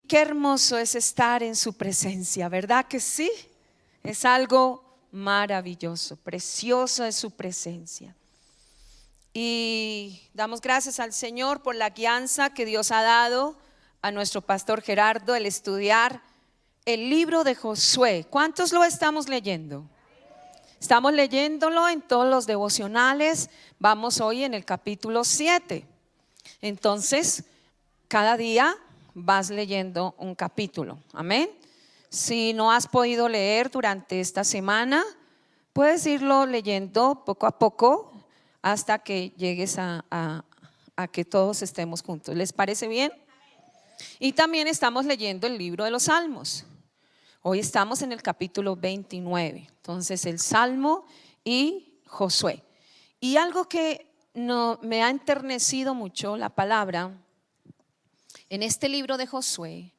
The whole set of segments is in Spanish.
qué hermoso es estar en su presencia, ¿verdad que sí? Es algo maravilloso, precioso es su presencia. Y damos gracias al Señor por la guianza que Dios ha dado a nuestro pastor Gerardo, el estudiar el libro de Josué. ¿Cuántos lo estamos leyendo? Estamos leyéndolo en todos los devocionales. Vamos hoy en el capítulo 7. Entonces, cada día vas leyendo un capítulo. Amén. Si no has podido leer durante esta semana, puedes irlo leyendo poco a poco hasta que llegues a que todos estemos juntos. ¿Les parece bien? Y también estamos leyendo el libro de los Salmos. Hoy estamos en el capítulo 29. Entonces el Salmo y Josué. Y algo que me ha enternecido mucho la palabra en este libro de Josué,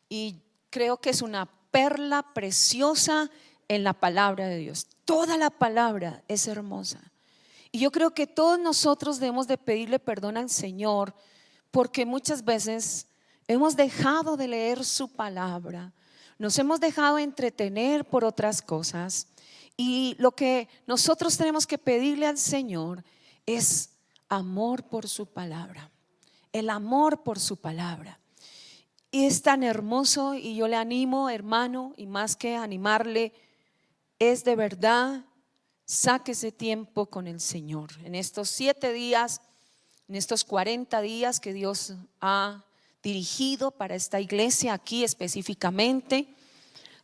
y creo que es una perla preciosa en la palabra de Dios. Toda la palabra es hermosa. Y yo creo que todos nosotros debemos de pedirle perdón al Señor, porque muchas veces hemos dejado de leer su palabra, nos hemos dejado entretener por otras cosas. Y lo que nosotros tenemos que pedirle al Señor es amor por su palabra, el amor por su palabra. Y es tan hermoso, y yo le animo, hermano, y más que animarle, es de verdad, sáquese tiempo con el Señor. En estos 7 días, en estos 40 días que Dios ha dirigido para esta iglesia aquí específicamente,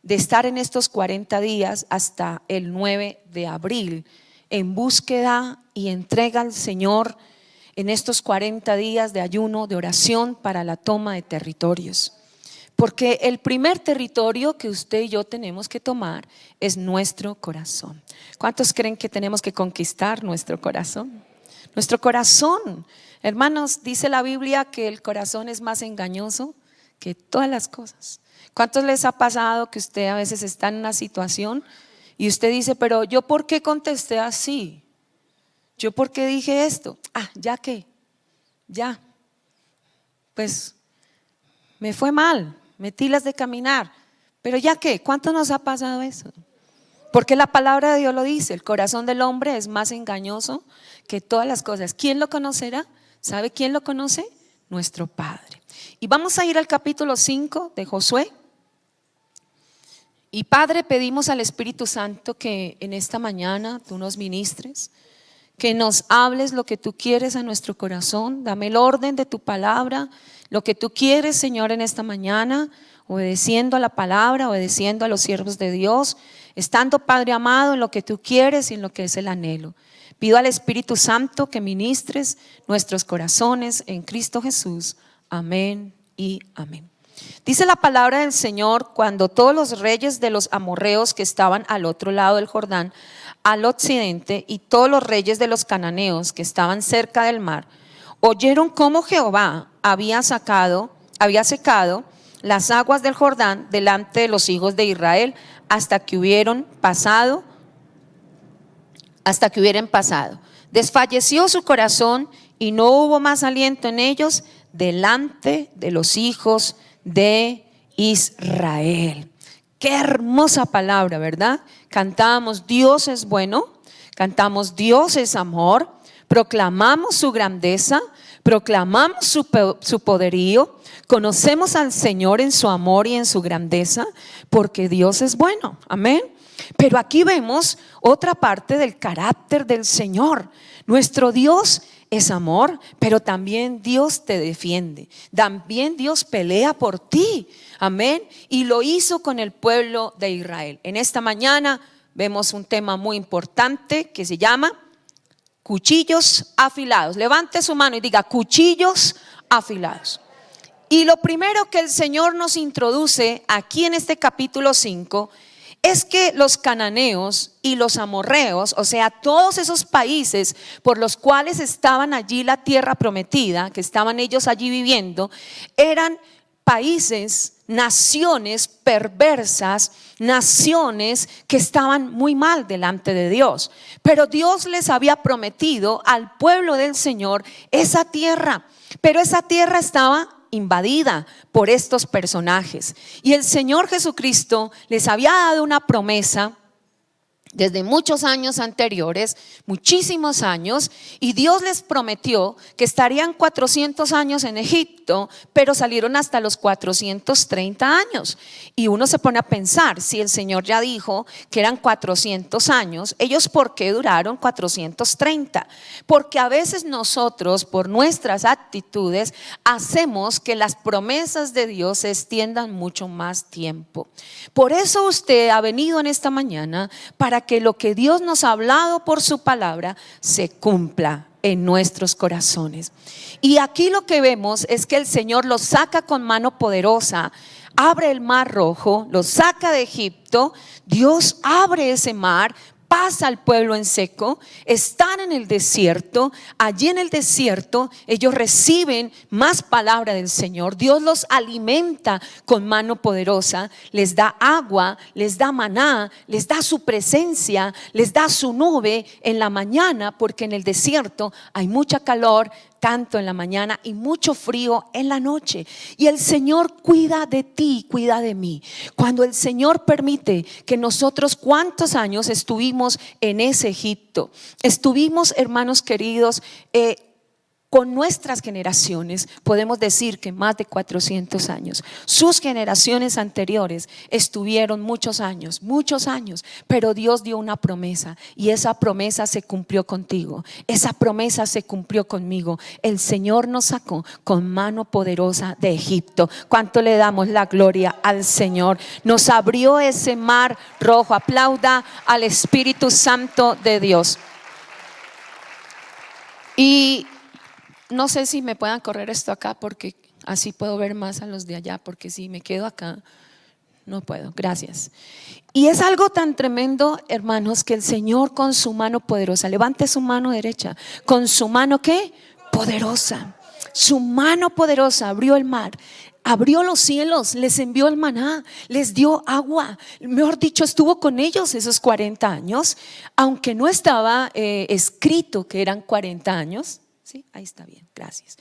de estar en estos 40 días hasta el 9 de abril en búsqueda y entrega al Señor en estos 40 días de ayuno, de oración para la toma de territorios. Porque el primer territorio que usted y yo tenemos que tomar es nuestro corazón. ¿Cuántos creen que tenemos que conquistar nuestro corazón? Nuestro corazón, hermanos, dice la Biblia que el corazón es más engañoso que todas las cosas. ¿Cuántos les ha pasado que usted a veces está en una situación y usted dice, pero yo por qué contesté así? ¿Yo por qué dije esto? Ya que, ya, pues me fue mal, metí las de caminar, pero ya que, ¿cuánto nos ha pasado eso? Porque la palabra de Dios lo dice, el corazón del hombre es más engañoso que todas las cosas. ¿Quién lo conocerá? ¿Sabe quién lo conoce? Nuestro Padre. Y vamos a ir al capítulo 5 de Josué. Y Padre, pedimos al Espíritu Santo que en esta mañana tú nos ministres, que nos hables lo que tú quieres a nuestro corazón. Dame el orden de tu palabra, lo que tú quieres, Señor, en esta mañana, obedeciendo a la palabra, obedeciendo a los siervos de Dios, estando, Padre amado, en lo que tú quieres y en lo que es el anhelo. Pido al Espíritu Santo que ministres nuestros corazones en Cristo Jesús. Amén y amén. Dice la palabra del Señor: cuando todos los reyes de los amorreos que estaban al otro lado del Jordán, al occidente, y todos los reyes de los cananeos que estaban cerca del mar, oyeron cómo Jehová había secado las aguas del Jordán delante de los hijos de Israel hasta que hubieran pasado. Desfalleció su corazón y no hubo más aliento en ellos delante de los hijos de Israel. Qué hermosa palabra, ¿verdad? Cantamos Dios es bueno, cantamos Dios es amor, proclamamos su grandeza, proclamamos su poderío, conocemos al Señor en su amor y en su grandeza, porque Dios es bueno. Amén. Pero aquí vemos otra parte del carácter del Señor. Nuestro Dios es amor, pero también Dios te defiende. También Dios pelea por ti. Amén. Y lo hizo con el pueblo de Israel. En esta mañana vemos un tema muy importante que se llama cuchillos afilados. Levante su mano y diga cuchillos afilados. Y lo primero que el Señor nos introduce aquí en este capítulo 5 es que los cananeos y los amorreos, o sea, todos esos países por los cuales estaban allí la tierra prometida, que estaban ellos allí viviendo, eran países, naciones perversas, naciones que estaban muy mal delante de Dios. Pero Dios les había prometido al pueblo del Señor esa tierra, pero esa tierra estaba invadida por estos personajes. Y el Señor Jesucristo les había dado una promesa desde muchos años anteriores, muchísimos años, y Dios les prometió que estarían 400 años en Egipto, pero salieron hasta los 430 años. Y uno se pone a pensar, si el Señor ya dijo que eran 400 años, ellos ¿por qué duraron 430? Porque a veces nosotros, por nuestras actitudes, hacemos que las promesas de Dios se extiendan mucho más tiempo. Por eso usted ha venido en esta mañana para que lo que Dios nos ha hablado por su palabra se cumpla en nuestros corazones. Y aquí lo que vemos es que el Señor los saca con mano poderosa, abre el mar rojo, los saca de Egipto. Dios abre ese mar, pasa al pueblo en seco, están en el desierto. Allí en el desierto ellos reciben más palabra del Señor. Dios los alimenta con mano poderosa, les da agua, les da maná, les da su presencia, les da su nube en la mañana, porque en el desierto hay mucha calor tanto en la mañana y mucho frío en la noche. Y el Señor cuida de ti, cuida de mí. Cuando el Señor permite que nosotros, ¿cuántos años estuvimos en ese Egipto? Estuvimos, hermanos queridos, con nuestras generaciones, podemos decir que más de 400 años. Sus generaciones anteriores estuvieron muchos años, pero Dios dio una promesa y esa promesa se cumplió contigo, esa promesa se cumplió conmigo. El Señor nos sacó con mano poderosa de Egipto. ¿Cuánto le damos la gloria al Señor? Nos abrió ese mar rojo. Aplauda al Espíritu Santo de Dios. Y no sé si me puedan correr esto acá, porque así puedo ver más a los de allá, porque si me quedo acá no puedo. Gracias. Y es algo tan tremendo, hermanos, que el Señor con su mano poderosa, levante su mano derecha, con su mano ¿qué? Poderosa. Su mano poderosa abrió el mar, abrió los cielos, les envió el maná, les dio agua. Mejor dicho, estuvo con ellos esos 40 años, aunque no estaba escrito que eran 40 años. Sí, ahí está bien, gracias.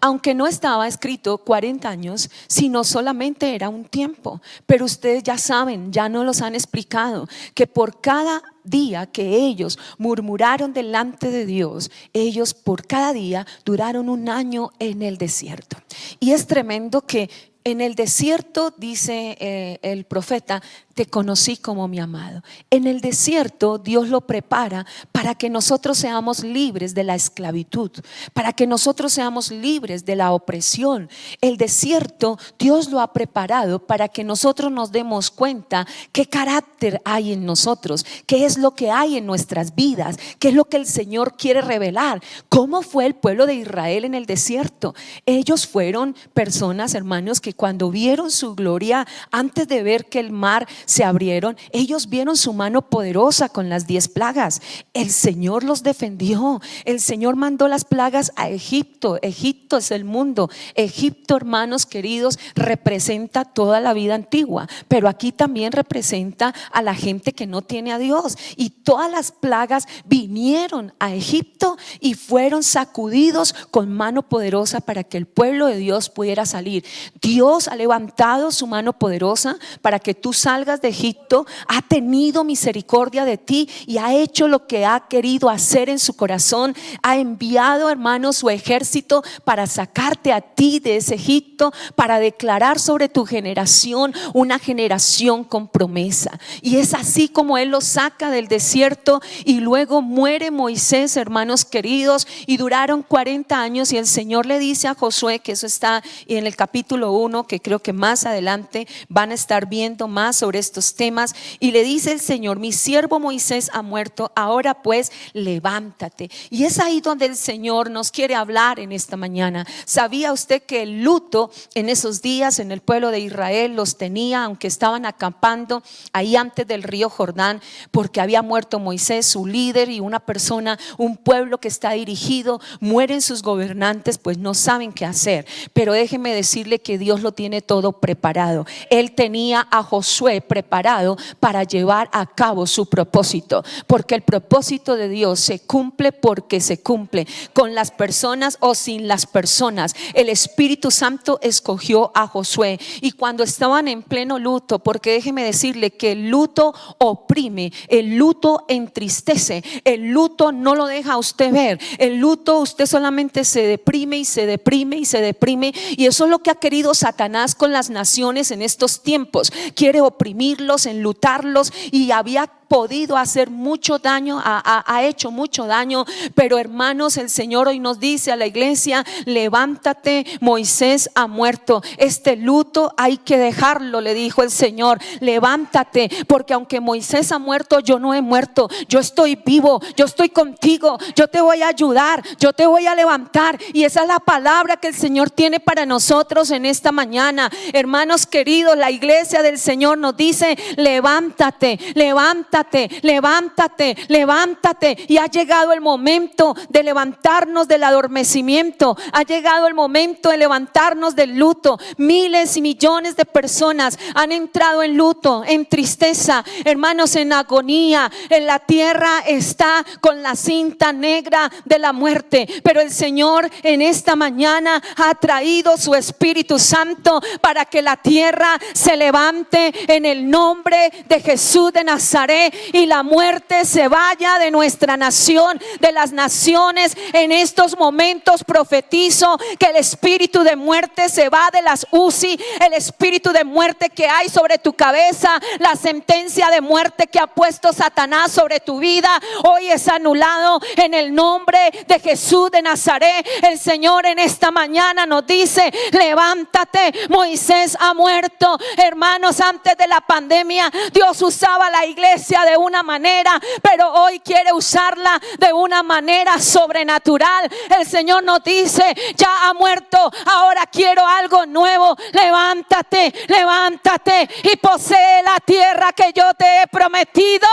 Aunque no estaba escrito 40 años, sino solamente era un tiempo. Pero ustedes ya saben, ya nos los han explicado, que por cada día que ellos murmuraron delante de Dios, ellos por cada día duraron un año en el desierto. Y es tremendo que en el desierto, dice el profeta, te conocí como mi amado. En el desierto Dios lo prepara para que nosotros seamos libres de la esclavitud, para que nosotros seamos libres de la opresión. El desierto Dios lo ha preparado para que nosotros nos demos cuenta qué carácter hay en nosotros, qué es lo que hay en nuestras vidas, qué es lo que el Señor quiere revelar. ¿Cómo fue el pueblo de Israel en el desierto? Ellos fueron personas, hermanos, que cuando vieron su gloria, antes de ver que el mar se abrieron, ellos vieron su mano poderosa con las 10 plagas. El Señor los defendió. El Señor mandó las plagas a Egipto. Egipto es el mundo. Egipto, hermanos queridos, representa toda la vida antigua, pero aquí también representa a la gente que no tiene a Dios. Y todas las plagas vinieron a Egipto y fueron sacudidos con mano poderosa para que el pueblo de Dios pudiera salir. Dios ha levantado su mano poderosa para que tú salgas de Egipto, ha tenido misericordia de ti y ha hecho lo que ha querido hacer en su corazón. Ha enviado, hermanos, su ejército para sacarte a ti de ese Egipto, para declarar sobre tu generación una generación con promesa. Y es así como Él los saca del desierto. Y luego muere Moisés, hermanos queridos, y duraron 40 años. Y el Señor le dice a Josué, que eso está en el capítulo 1, que creo que más adelante van a estar viendo más sobre estos temas, y le dice el Señor: mi siervo Moisés ha muerto, ahora pues levántate. Y es ahí donde el Señor nos quiere hablar en esta mañana. ¿Sabía usted que el luto en esos días en el pueblo de Israel los tenía, aunque estaban acampando ahí antes del río Jordán, porque había muerto Moisés, su líder, y una persona, un pueblo que está dirigido, mueren sus gobernantes, pues no saben qué hacer? Pero déjeme decirle que Dios Dios lo tiene todo preparado. Él tenía a Josué preparado para llevar a cabo su propósito, porque el propósito de Dios se cumple porque se cumple, con las personas o sin las personas. El Espíritu Santo escogió a Josué, y cuando estaban en pleno luto, porque déjeme decirle que el luto oprime, el luto entristece, el luto no lo deja a usted ver, el luto usted solamente se deprime y se deprime y se deprime, y eso es lo que ha querido Satanás con las naciones en estos tiempos. Quiere oprimirlos, enlutarlos, y había podido hacer mucho daño, ha hecho mucho daño. Pero hermanos, el Señor hoy nos dice a la iglesia: levántate, Moisés ha muerto, este luto hay que dejarlo, le dijo el Señor. Levántate, porque aunque Moisés ha muerto, yo no he muerto, yo estoy vivo, yo estoy contigo, yo te voy a ayudar, yo te voy a levantar. Y esa es la palabra que el Señor tiene para nosotros en esta mañana. Hermanos queridos, la iglesia del Señor nos dice: levántate, levántate, levántate, levántate. Y ha llegado el momento de levantarnos del adormecimiento, ha llegado el momento de levantarnos del luto. Miles y millones de personas han entrado en luto, en tristeza, hermanos, en agonía. En la tierra está con la cinta negra de la muerte, pero el Señor en esta mañana ha traído su Espíritu Santo para que la tierra se levante en el nombre de Jesús de Nazaret, y la muerte se vaya de nuestra nación, de las naciones. En estos momentos profetizo que el espíritu de muerte se va de las UCI, el espíritu de muerte que hay sobre tu cabeza, la sentencia de muerte que ha puesto Satanás sobre tu vida, hoy es anulado en el nombre de Jesús de Nazaret. El Señor en esta mañana nos dice: levántate, Moisés ha muerto. Hermanos, antes de la pandemia Dios usaba la iglesia de una manera, pero hoy quiere usarla de una manera sobrenatural. El Señor nos dice: ya ha muerto, ahora quiero algo nuevo. Levántate, levántate y posee la tierra que yo te he prometido.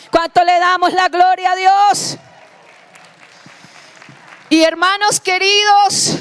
¿Cuánto le damos la gloria a Dios? Y hermanos queridos,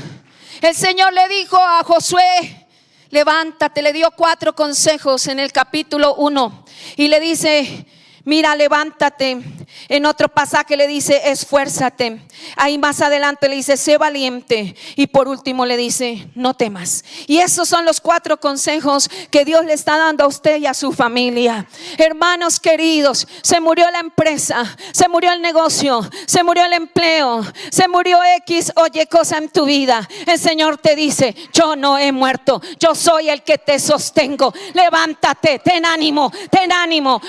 el Señor le dijo a Josué: levántate. Le dio 4 consejos en el capítulo 1 y le dice: mira, levántate. En otro pasaje le dice: esfuérzate. Ahí más adelante le dice: sé valiente. Y por último le dice: no temas. Y esos son los 4 consejos que Dios le está dando a usted y a su familia. Hermanos queridos, se murió la empresa, se murió el negocio, se murió el empleo, se murió X o Y cosa en tu vida. El Señor te dice: yo no he muerto, yo soy el que te sostengo. Levántate, ten ánimo,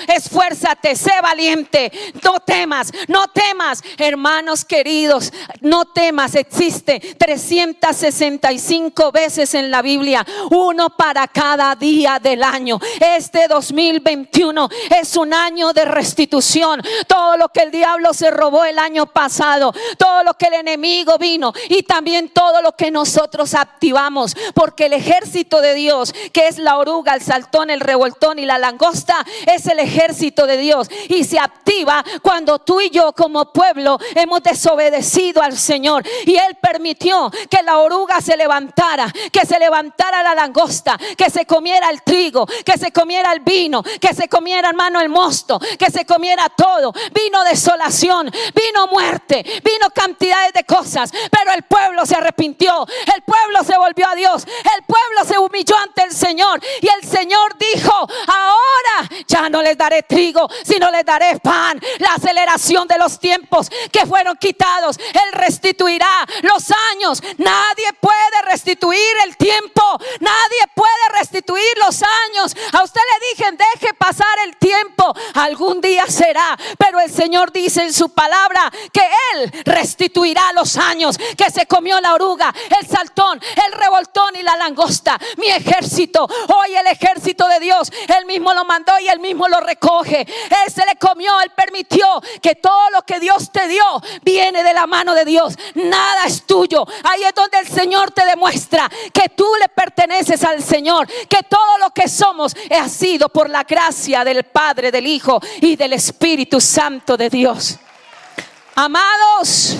esfuérzate, sé valiente. No temas, no temas. Hermanos queridos, no temas. Existe 365 veces en la Biblia, uno para cada día del año. Este 2021 es un año de restitución. Todo lo que el diablo se robó el año pasado, todo lo que el enemigo vino, y también todo lo que nosotros activamos, porque el ejército de Dios, que es la oruga, el saltón, el revoltón y la langosta, es el ejército de Dios, y se activa cuando tú y yo como pueblo hemos desobedecido al Señor, y Él permitió que la oruga se levantara, que se levantara la langosta, que se comiera el trigo, que se comiera el vino, que se comiera, hermano, el mosto, que se comiera todo. Vino desolación, vino muerte, vino cantidades de cosas, pero el pueblo se arrepintió, el pueblo se volvió a Dios, el pueblo se humilló ante el Señor, y el Señor dijo: ahora ya no les daré trigo, sino les daré pan. La aceleración de los tiempos que fueron quitados, Él restituirá los años. Nadie puede restituir el tiempo, nadie puede restituir los años. A usted le dije: deje pasar el tiempo, algún día será, pero el Señor dice en su palabra que Él restituirá los años que se comió la oruga, el saltón, el revoltón y la langosta. Mi ejército, hoy el ejército de Dios, Él mismo lo mandó y Él mismo lo recoge. Él se le comió, Él permitió que todo lo que Dios te dio viene de la mano de Dios. Nada es tuyo. Ahí es donde el Señor te demuestra que tú le perteneces al Señor, que todo lo que somos ha sido por la gracia del Padre, del Hijo y del Espíritu Santo de Dios. Amados,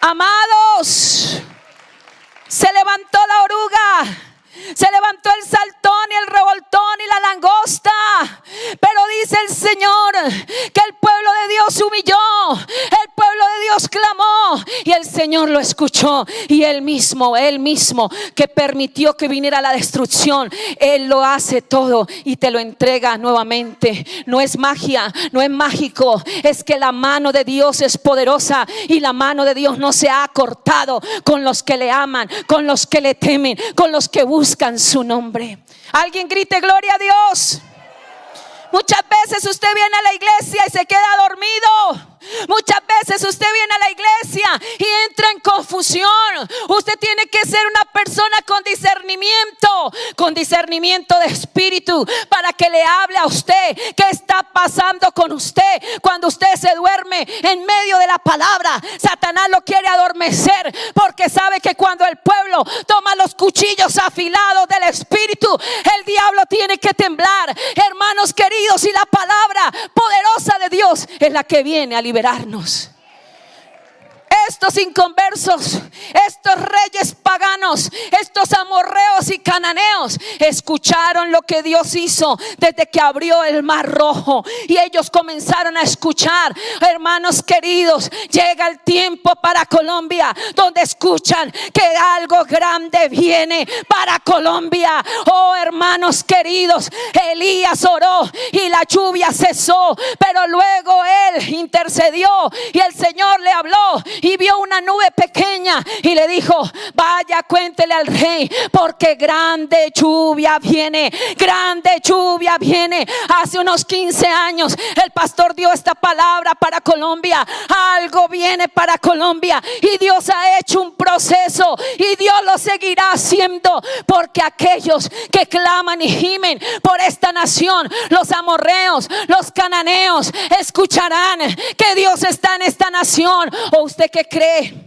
amados, se levantó la oruga, Se levantó el saltón y el revoltón y la langosta. Pero dice el Señor que el pueblo de Dios se humilló, el pueblo de Dios clamó y el Señor lo escuchó. Y Él mismo que permitió que viniera la destrucción, Él lo hace todo y te lo entrega nuevamente. No es magia, no es mágico, es que la mano de Dios es poderosa y la mano de Dios no se ha cortado con los que le aman, con los que le temen, con los que buscan su nombre. Alguien grite gloria a Dios. Muchas veces usted viene a la iglesia y se queda dormido. Muchas veces usted viene a la iglesia y entra en confusión. Usted tiene que ser una persona con discernimiento de espíritu, para que le hable a usted qué está pasando con usted. Cuando usted se duerme en medio de la palabra, Satanás lo quiere adormecer, porque sabe que cuando el pueblo toma los cuchillos afilados del espíritu, el diablo tiene que temblar. Hermanos queridos, y la palabra poderosa de Dios es la que viene a liberarnos. Estos inconversos, estos reyes paganos, estos amorreos y cananeos escucharon lo que Dios hizo desde que abrió el mar rojo, y ellos comenzaron a escuchar. Hermanos queridos, llega el tiempo para Colombia donde escuchan que algo grande viene para Colombia. Oh, hermanos queridos, Elías oró y la lluvia cesó, pero luego él intercedió y el Señor le habló y vio una nube pequeña y le dijo: vaya, cuéntele al rey, porque grande lluvia viene, grande lluvia viene. Hace unos 15 años el pastor dio esta palabra para Colombia. Algo viene para Colombia, y Dios ha hecho un proceso y Dios lo seguirá haciendo, porque aquellos que claman y gimen por esta nación, los amorreos, los cananeos, escucharán que Dios está en esta nación. ¿O usted qué cree?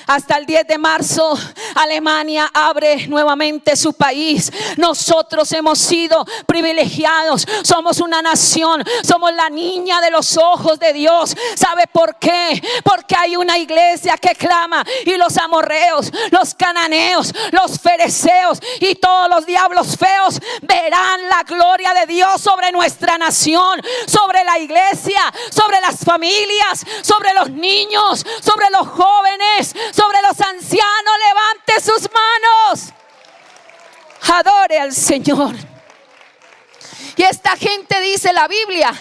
Hasta el 10 de marzo Alemania abre nuevamente su país. Nosotros hemos sido privilegiados. Somos una nación, somos la niña de los ojos de Dios. ¿Sabe por qué? Porque hay una iglesia que clama, y los amorreos, los cananeos, los fereceos y todos los diablos feos verán la gloria de Dios sobre nuestra nación, sobre la iglesia, sobre las familias, sobre los niños, sobre los jóvenes, sobre los ancianos. Levante sus manos, adore al Señor. Y esta gente, dice la Biblia,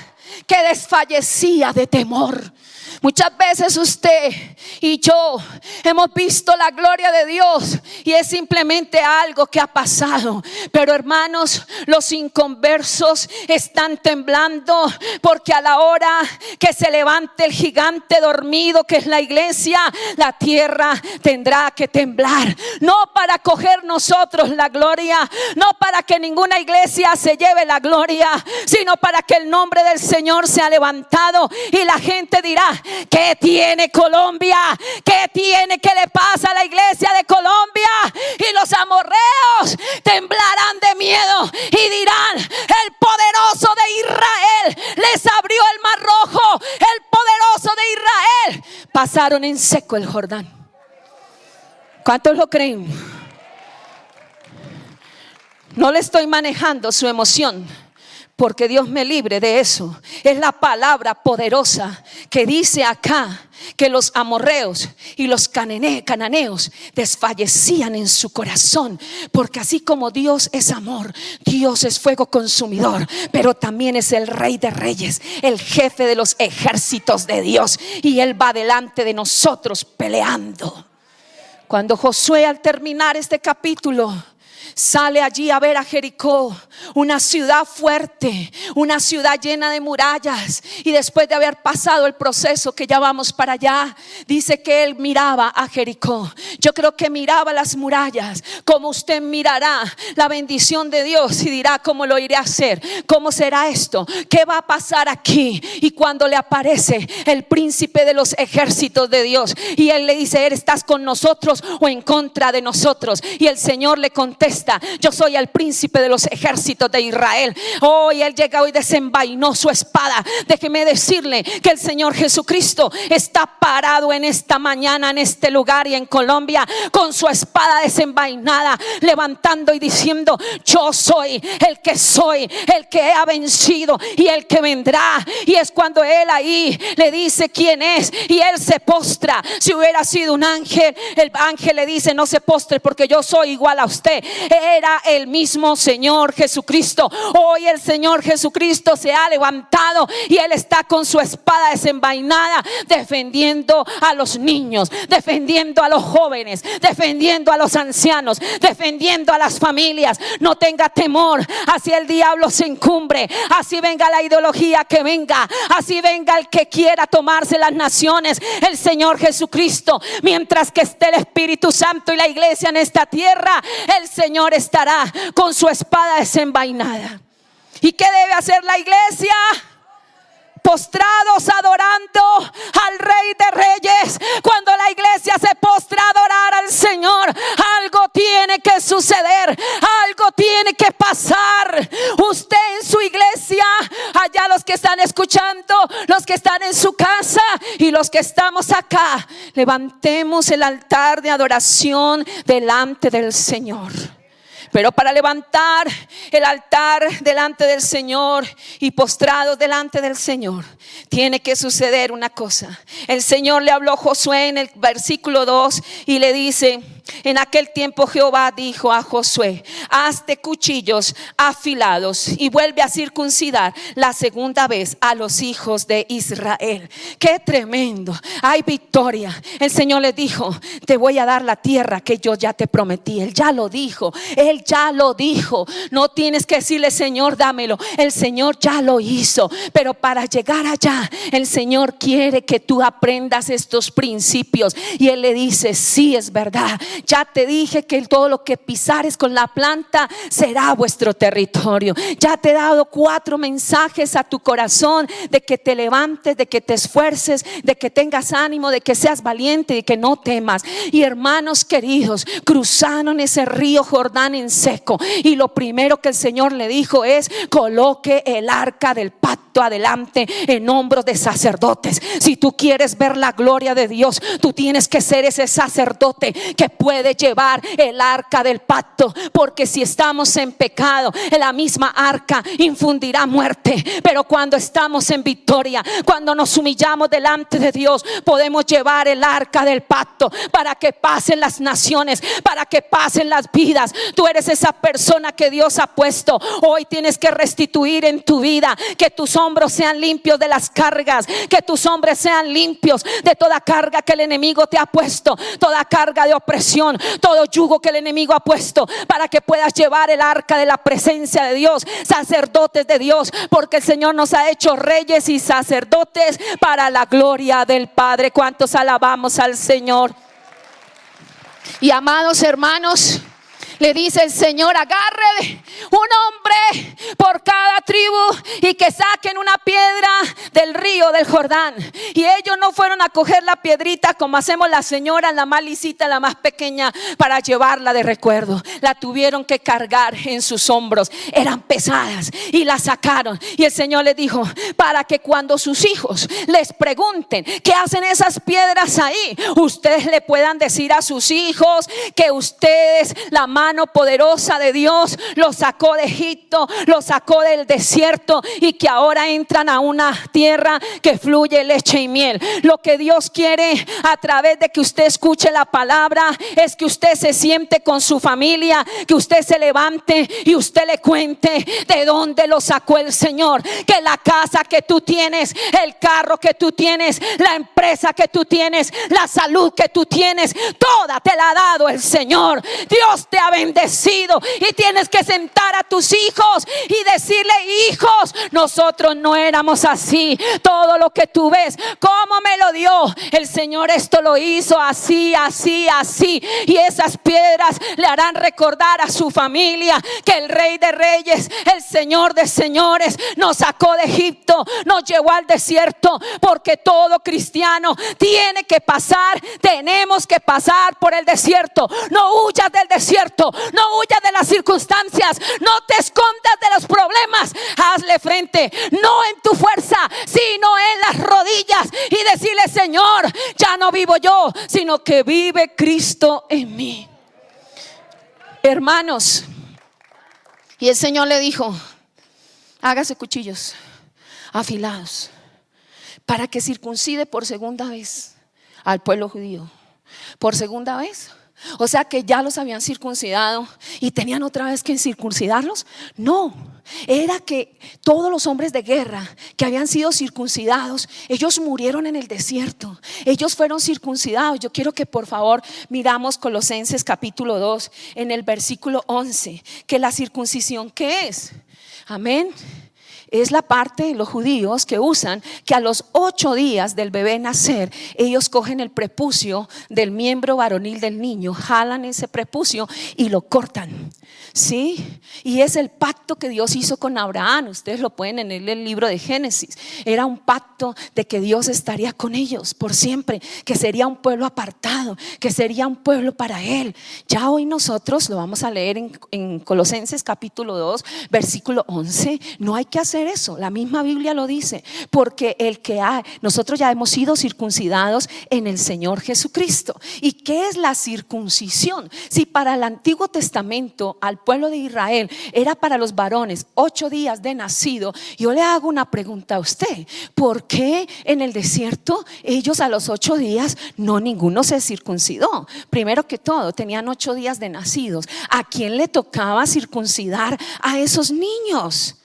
que desfallecía de temor. Muchas veces usted y yo hemos visto la gloria de Dios y es simplemente algo que ha pasado. Pero hermanos, los inconversos están temblando, porque a la hora que se levante el gigante dormido que es la iglesia, la tierra tendrá que temblar. No para coger nosotros la gloria, no para que ninguna iglesia se lleve la gloria, sino para que el nombre del Señor sea levantado y la gente dirá: ¿qué tiene Colombia? ¿Qué tiene? ¿Qué le pasa a la iglesia de Colombia? Y los amorreos temblarán de miedo y dirán: el poderoso de Israel les abrió el mar rojo. El poderoso de Israel. Pasaron en seco el Jordán. ¿Cuántos lo creen? No le estoy manejando su emoción, porque Dios me libre de eso. Es la palabra poderosa que dice acá que los amorreos y los cananeos desfallecían en su corazón, porque así como Dios es amor, Dios es fuego consumidor, pero también es el Rey de Reyes, el jefe de los ejércitos de Dios, y Él va delante de nosotros peleando. Cuando Josué, al terminar este capítulo, sale allí a ver a Jericó, una ciudad fuerte, una ciudad llena de murallas, y después de haber pasado el proceso, que ya vamos para allá, dice que él miraba a Jericó. Yo creo que miraba las murallas como usted mirará la bendición de Dios y dirá: ¿cómo lo iré a hacer? ¿Cómo será esto? ¿Qué va a pasar aquí? Y cuando le aparece el príncipe de los ejércitos de Dios y él le dice: ¿estás con nosotros o en contra de nosotros? Y el Señor le contesta: manifiesta. Yo soy el príncipe de los ejércitos de Israel. Hoy Él llega y desenvainó su espada. Déjeme decirle que el Señor Jesucristo está parado en esta mañana, en este lugar y en Colombia, con su espada desenvainada, levantando y diciendo: yo soy, el que ha vencido y el que vendrá. Y es cuando Él ahí le dice quién es, y Él se postra. Si hubiera sido un ángel, el ángel le dice: no se postre porque yo soy igual a usted. Era el mismo Señor Jesucristo. Hoy el Señor Jesucristo se ha levantado y Él está con su espada desenvainada, defendiendo a los niños, defendiendo a los jóvenes, defendiendo a los ancianos, defendiendo a las familias. No tenga temor, así el diablo se encumbre, así venga la ideología que venga, así venga el que quiera tomarse las naciones. El Señor Jesucristo, mientras que esté el Espíritu Santo y la iglesia en esta tierra, el Señor estará con su espada desenvainada. ¿Y qué debe hacer la iglesia? Postrados adorando al Rey de Reyes. Cuando la iglesia se postra a adorar al Señor, algo tiene que suceder, algo tiene que pasar. Usted en su iglesia, allá los que están escuchando, los que están en su casa y los que estamos acá, levantemos el altar de adoración delante del Señor. Pero para levantar el altar delante del Señor y postrados delante del Señor, tiene que suceder una cosa. El Señor le habló a Josué en el versículo 2 y le dice: en aquel tiempo Jehová dijo a Josué: hazte cuchillos afilados y vuelve a circuncidar la segunda vez a los hijos de Israel. Qué tremendo, hay victoria. El Señor le dijo: te voy a dar la tierra que yo ya te prometí. Él ya lo dijo, Él ya lo dijo. No tienes que decirle: Señor, dámelo. El Señor ya lo hizo. Pero para llegar allá, el Señor quiere que tú aprendas estos principios. Y Él le dice: sí, es verdad, ya te dije que todo lo que pisares con la planta será vuestro territorio. Ya te he dado 4 mensajes a tu corazón, de que te levantes, de que te esfuerces, de que tengas ánimo, de que seas valiente y que no temas. Y hermanos queridos, cruzaron ese río Jordán en seco, y lo primero que el Señor le dijo es: coloque el arca del pacto adelante en hombros de sacerdotes. Si tú quieres ver la gloria de Dios, tú tienes que ser ese sacerdote que puede llevar el arca del pacto. Porque si estamos en pecado, la misma arca infundirá muerte. Pero cuando estamos en victoria, cuando nos humillamos delante de Dios, podemos llevar el arca del pacto para que pasen las naciones, para que pasen las vidas. Tú eres esa persona que Dios ha puesto. Hoy tienes que restituir en tu vida, que tus hombros sean limpios de las cargas, que tus hombros sean limpios de toda carga que el enemigo te ha puesto, toda carga de opresión, todo yugo que el enemigo ha puesto, para que puedas llevar el arca de la presencia de Dios, sacerdotes de Dios, porque el Señor nos ha hecho reyes y sacerdotes para la gloria del Padre. ¿Cuántos alabamos al Señor? Y amados hermanos, le dice el Señor: agarre un hombre por cada tribu y que saquen una piedra del río del Jordán. Y ellos no fueron a coger la piedrita como hacemos las señoras, la más lisita, la más pequeña, para llevarla de recuerdo. La tuvieron que cargar en sus hombros, eran pesadas, y la sacaron. Y el Señor les dijo: para que cuando sus hijos les pregunten qué hacen esas piedras ahí, ustedes le puedan decir a sus hijos que ustedes, la mano poderosa de Dios, los sacó de Egipto, los sacó del desierto, y que ahora entran a una tierra que fluye leche y miel. Lo que Dios quiere a través de que usted escuche la palabra es que usted se siente con su familia, que usted se levante y usted le cuente de dónde lo sacó el Señor. Que la casa que tú tienes, el carro que tú tienes, la empresa que tú tienes, la salud que tú tienes, toda te la ha dado el Señor. Dios te ha bendecido, y tienes que sentar a tus hijos y decirle: hijos, nosotros no éramos así. Todo lo que tú ves, ¿cómo me lo dio? El Señor esto lo hizo así, así, así. Y esas piedras le harán recordar a su familia que el Rey de Reyes, el Señor de Señores, nos sacó de Egipto, nos llevó al desierto. Porque todo cristiano tiene que pasar, tenemos que pasar por el desierto. No huyas del desierto, no huyas de las circunstancias, no te escondas de los problemas. Hazle frente, no en tu fuerza, sino en las rodillas, y decirle: Señor, ya no vivo yo, sino que vive Cristo en mí. Hermanos, y el Señor le dijo: hágase cuchillos afilados para que circuncide por segunda vez al pueblo judío. Por segunda vez. O sea que ya los habían circuncidado y tenían otra vez que circuncidarlos. No, era que todos los hombres de guerra que habían sido circuncidados, ellos murieron en el desierto. Ellos fueron circuncidados. Yo quiero que por favor miramos Colosenses capítulo 2 en el versículo 11, que la circuncisión, ¿qué es? Amén. Es la parte de los judíos que usan que a los 8 días del bebé nacer, ellos cogen el prepucio del miembro varonil del niño, jalan ese prepucio y lo cortan. ¿Sí? Y es el pacto que Dios hizo con Abraham. Ustedes lo pueden en el libro de Génesis. Era un pacto de que Dios estaría con ellos por siempre, que sería un pueblo apartado, que sería un pueblo para Él. Ya hoy nosotros lo vamos a leer en Colosenses capítulo 2 versículo 11. No hay que hacer eso, la misma Biblia lo dice, porque nosotros ya hemos sido circuncidados en el Señor Jesucristo. ¿Y qué es la circuncisión? Si para el Antiguo Testamento al pueblo de Israel era para los varones 8 días de nacido, yo le hago una pregunta a usted: ¿por qué en el desierto ellos a los 8 días ninguno se circuncidó? Primero que todo, tenían 8 días de nacidos. ¿A quién le tocaba circuncidar a esos niños?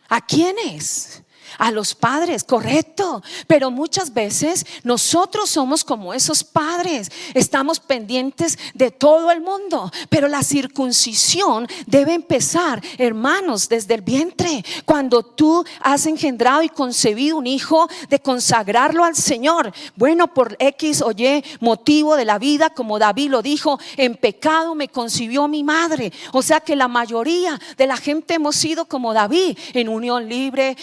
¿A quiénes? A los padres, correcto. Pero muchas veces nosotros somos como esos padres, estamos pendientes de todo el mundo. Pero la circuncisión debe empezar, hermanos, desde el vientre. Cuando tú has engendrado y concebido un hijo, de consagrarlo al Señor. Bueno, por X o Y motivo de la vida, como David lo dijo: en pecado me concibió mi madre. O sea que la mayoría de la gente hemos sido como David, en unión libre,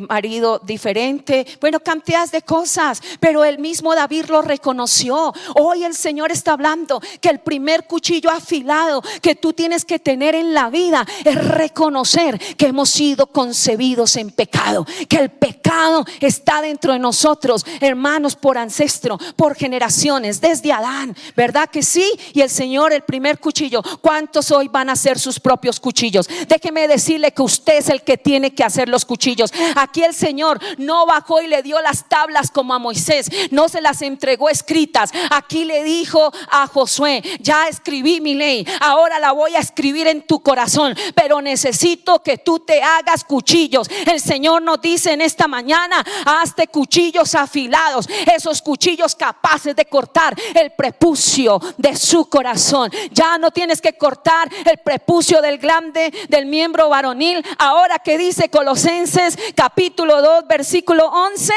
marido diferente, bueno, cantidades de cosas. Pero el mismo David lo reconoció. Hoy el Señor está hablando que el primer cuchillo afilado que tú tienes que tener en la vida es reconocer que hemos sido concebidos en pecado, que el pecado está dentro de nosotros, hermanos, por ancestro, por generaciones, desde Adán, ¿verdad que sí? Y el Señor, el primer cuchillo. ¿Cuántos hoy van a hacer sus propios cuchillos? Déjeme decirle que usted es el que tiene que hacer los cuchillos. Aquí el Señor no bajó y le dio las tablas como a Moisés, no se las entregó escritas. Aquí le dijo a Josué: ya escribí mi ley, ahora la voy a escribir en tu corazón, pero necesito que tú te hagas cuchillos. El Señor nos dice en esta mañana: hazte cuchillos afilados, esos cuchillos capaces de cortar el prepucio de su corazón. Ya no tienes que cortar el prepucio del glande del miembro varonil. Ahora, que dice Colosenses capítulo 2 versículo 11,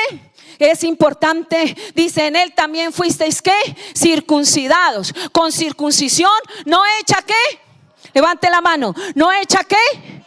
es importante, dice: en él también fuisteis ¿qué? Circuncidados con circuncisión no hecha ¿qué? Levante la mano. No hecha ¿qué?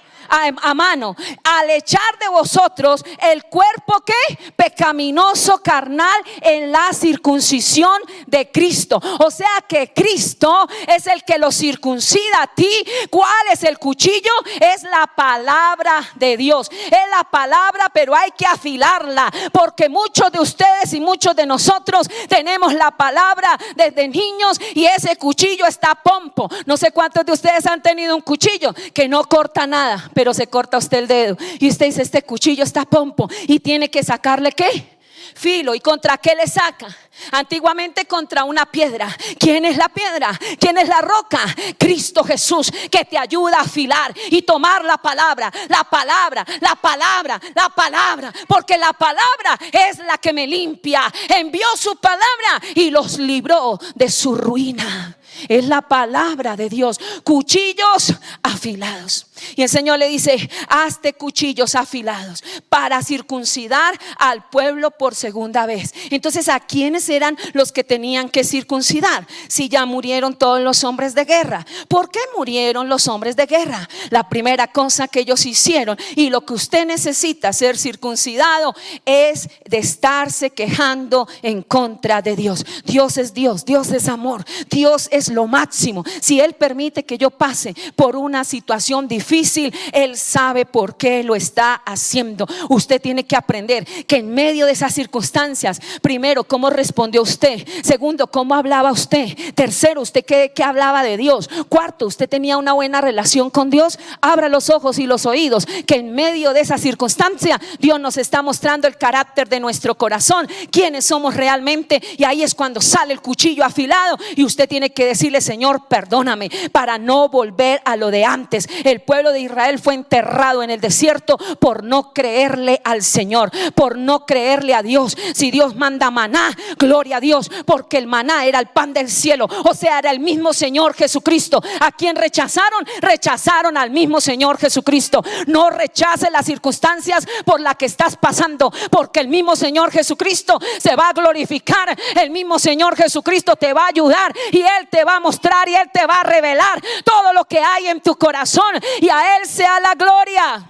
A mano, al echar de vosotros el cuerpo ¿qué? Pecaminoso carnal en la circuncisión de Cristo. O sea que Cristo es el que lo circuncida a ti. ¿Cuál es el cuchillo? Es la palabra de Dios. Es la palabra, pero hay que afilarla, porque muchos de ustedes y muchos de nosotros tenemos la palabra desde niños y ese cuchillo está pompo. No sé cuántos de ustedes han tenido un cuchillo que no corta nada, pero se corta usted el dedo y usted dice: este cuchillo está pompo, y tiene que sacarle ¿qué? Filo. ¿Y contra qué le saca? Antiguamente contra una piedra. ¿Quién es la piedra? ¿Quién es la roca? Cristo Jesús, que te ayuda a afilar y tomar la palabra, la palabra, la palabra, la palabra, porque la palabra es la que me limpia. Envió su palabra y los libró de su ruina. Es la palabra de Dios. Cuchillos afilados. Y el Señor le dice: hazte cuchillos afilados para circuncidar al pueblo por segunda vez. Entonces, ¿a quiénes eran los que tenían que circuncidar? Si ya murieron todos los hombres de guerra. ¿Por qué murieron los hombres de guerra? La primera cosa que ellos hicieron, y lo que usted necesita ser circuncidado, es de estarse quejando en contra de Dios. Dios es Dios, Dios es amor, Dios es lo máximo. Si Él permite que yo pase por una situación difícil, Él sabe por qué lo está haciendo. Usted tiene que aprender que en medio de esas circunstancias, primero, cómo respondió usted. Segundo, cómo hablaba usted. Tercero, usted qué hablaba de Dios. Cuarto, usted tenía una buena relación con Dios. Abra los ojos y los oídos, que en medio de esa circunstancia Dios nos está mostrando el carácter de nuestro corazón, quiénes somos realmente. Y ahí es cuando sale el cuchillo afilado y usted tiene que decirle: Señor, perdóname, para no volver a lo de antes. El pueblo de Israel fue enterrado en el desierto por no creerle al Señor, por no creerle a Dios. Si Dios manda maná, gloria a Dios, porque el maná era el pan del cielo, o sea, era el mismo Señor Jesucristo. ¿A quién rechazaron? Rechazaron al mismo Señor Jesucristo. No rechaces las circunstancias por las que estás pasando, porque el mismo Señor Jesucristo se va a glorificar. El mismo Señor Jesucristo te va a ayudar y Él te va a mostrar y Él te va a revelar todo lo que hay en tu corazón, y a Él sea la gloria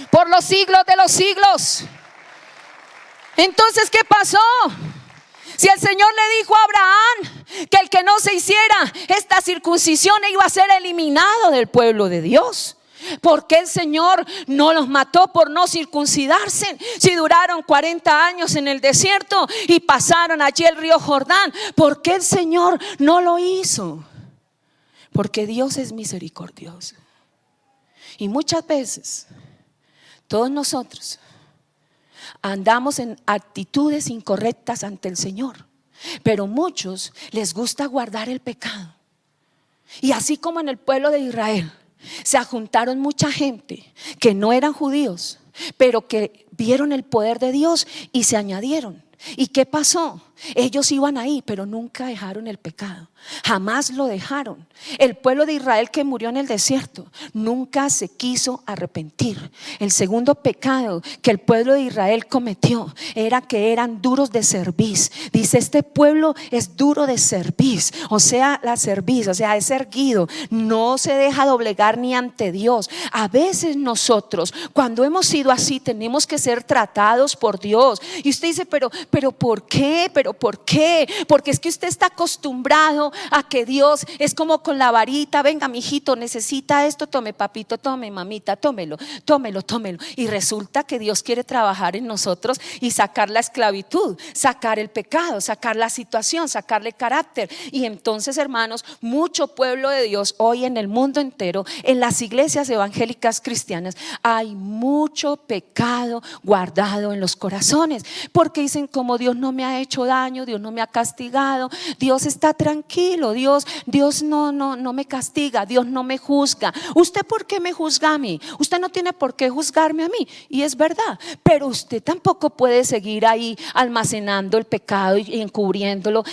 por los siglos de los siglos. Entonces, ¿qué pasó? Si el Señor le dijo a Abraham que el que no se hiciera esta circuncisión iba a ser eliminado del pueblo de Dios, ¿por qué el Señor no los mató por no circuncidarse? Si duraron 40 años en el desierto y pasaron allí el río Jordán, ¿por qué el Señor no lo hizo? Porque Dios es misericordioso. Y muchas veces todos nosotros andamos en actitudes incorrectas ante el Señor, pero muchos les gusta guardar el pecado. Y así como en el pueblo de Israel se juntaron mucha gente que no eran judíos, pero que vieron el poder de Dios y se añadieron. ¿Y qué pasó? Ellos iban ahí, pero nunca dejaron el pecado. Jamás lo dejaron. El pueblo de Israel que murió en el desierto nunca se quiso arrepentir. El segundo pecado que el pueblo de Israel cometió era que eran duros de cerviz. Dice: este pueblo es duro de cerviz. O sea, la cerviz, o sea, es erguido, no se deja doblegar ni ante Dios. A veces nosotros, cuando hemos sido así, tenemos que ser tratados por Dios. Y usted dice: pero ¿por qué? ¿Por qué? Porque es que usted está acostumbrado a que Dios es como con la varita: venga, mijito, necesita esto, tome, papito, tome, mamita, tómelo. Y resulta que Dios quiere trabajar en nosotros y sacar la esclavitud, sacar el pecado, sacar la situación, sacarle carácter. Y entonces, hermanos, mucho pueblo de Dios hoy en el mundo entero, en las iglesias evangélicas cristianas, hay mucho pecado guardado en los corazones, porque dicen: como Dios no me ha hecho daño, Dios no me ha castigado, Dios está tranquilo, Dios no me castiga, Dios no me juzga. ¿Usted por qué me juzga a mí? Usted no tiene por qué juzgarme a mí. Y es verdad, pero usted tampoco puede seguir ahí almacenando el pecado y encubriéndolo.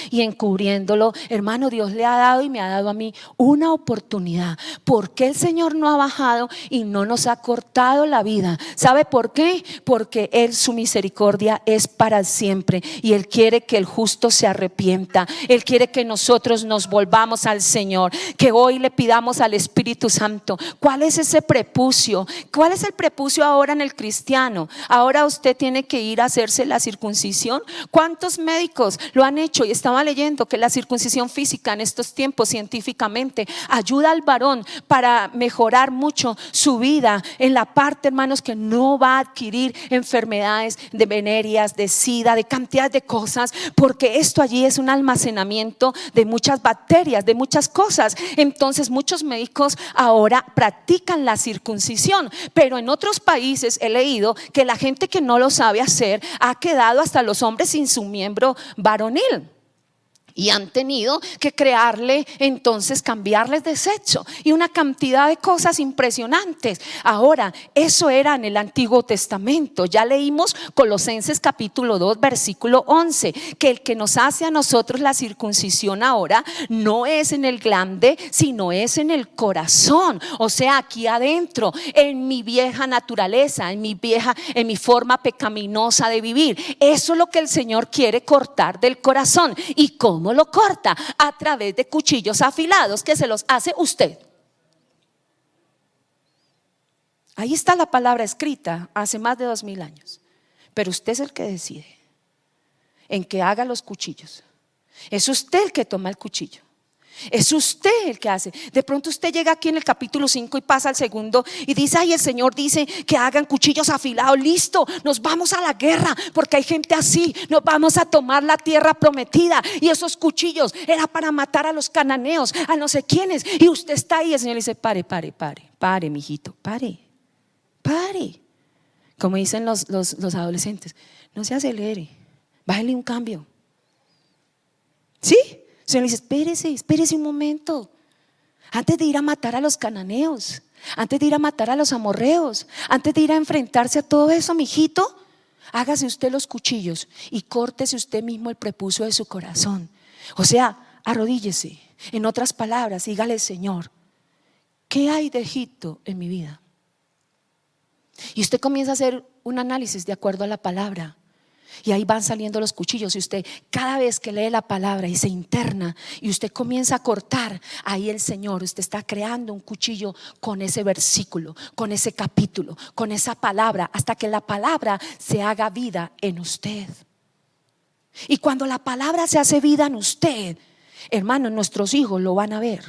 Hermano, Dios le ha dado y me ha dado a mí una oportunidad. ¿Por qué el Señor no ha bajado y no nos ha cortado la vida? ¿Sabe por qué? Porque Él, su misericordia es para siempre, y Él quiere que el justo se arrepienta. Él quiere que nosotros nos volvamos al Señor, que hoy le pidamos al Espíritu Santo. ¿Cuál es ese prepucio? ¿Cuál es el prepucio ahora en el cristiano? Ahora usted tiene que ir a hacerse la circuncisión. ¿Cuántos médicos lo han hecho? Y estaba leyendo que la circuncisión física en estos tiempos científicamente ayuda al varón para mejorar mucho su vida en la parte, hermanos, que no va a adquirir enfermedades de venéreas, de sida, de cantidad de cosas, porque esto allí es un almacenamiento de muchas bacterias, de muchas cosas. Entonces muchos médicos ahora practican la circuncisión, pero en otros países he leído que la gente que no lo sabe hacer ha quedado hasta los hombres sin su miembro varonil. Y han tenido que crearle, entonces cambiarles de sexo y una cantidad de cosas impresionantes. Ahora, eso era en el Antiguo Testamento. Ya leímos Colosenses capítulo 2 versículo 11, que el que nos hace a nosotros la circuncisión ahora no es en el glande, sino es en el corazón. O sea, aquí adentro, en mi vieja naturaleza, en mi forma pecaminosa de vivir. Eso es lo que el Señor quiere cortar del corazón. ¿Y cómo lo corta? A través de cuchillos afilados que se los hace usted. Ahí está la palabra escrita hace más de 2000 años. Pero usted es el que decide en que haga los cuchillos. Es usted el que toma el cuchillo. Es usted el que hace. De pronto usted llega aquí en el capítulo 5 y pasa al segundo y dice: ay, el Señor dice que hagan cuchillos afilados. Listo, nos vamos a la guerra porque hay gente así. Nos vamos a tomar la tierra prometida. Y esos cuchillos era para matar a los cananeos, a no sé quiénes. Y usted está ahí, el Señor dice: pare, mijito, pare. Como dicen los adolescentes, no se acelere, bájale un cambio. ¿Sí? El Señor dice: espérese un momento. Antes de ir a matar a los cananeos, antes de ir a matar a los amorreos, antes de ir a enfrentarse a todo eso, mijito, hágase usted los cuchillos y córtese usted mismo el prepucio de su corazón. O sea, arrodíllese. En otras palabras, dígale: Señor, ¿qué hay de Egipto en mi vida? Y usted comienza a hacer un análisis de acuerdo a la palabra. Y ahí van saliendo los cuchillos. Y usted, cada vez que lee la palabra y se interna y usted comienza a cortar, ahí el Señor, usted está creando un cuchillo con ese versículo, con ese capítulo, con esa palabra, hasta que la palabra se haga vida en usted. Y cuando la palabra se hace vida en usted, hermano, nuestros hijos lo van a ver.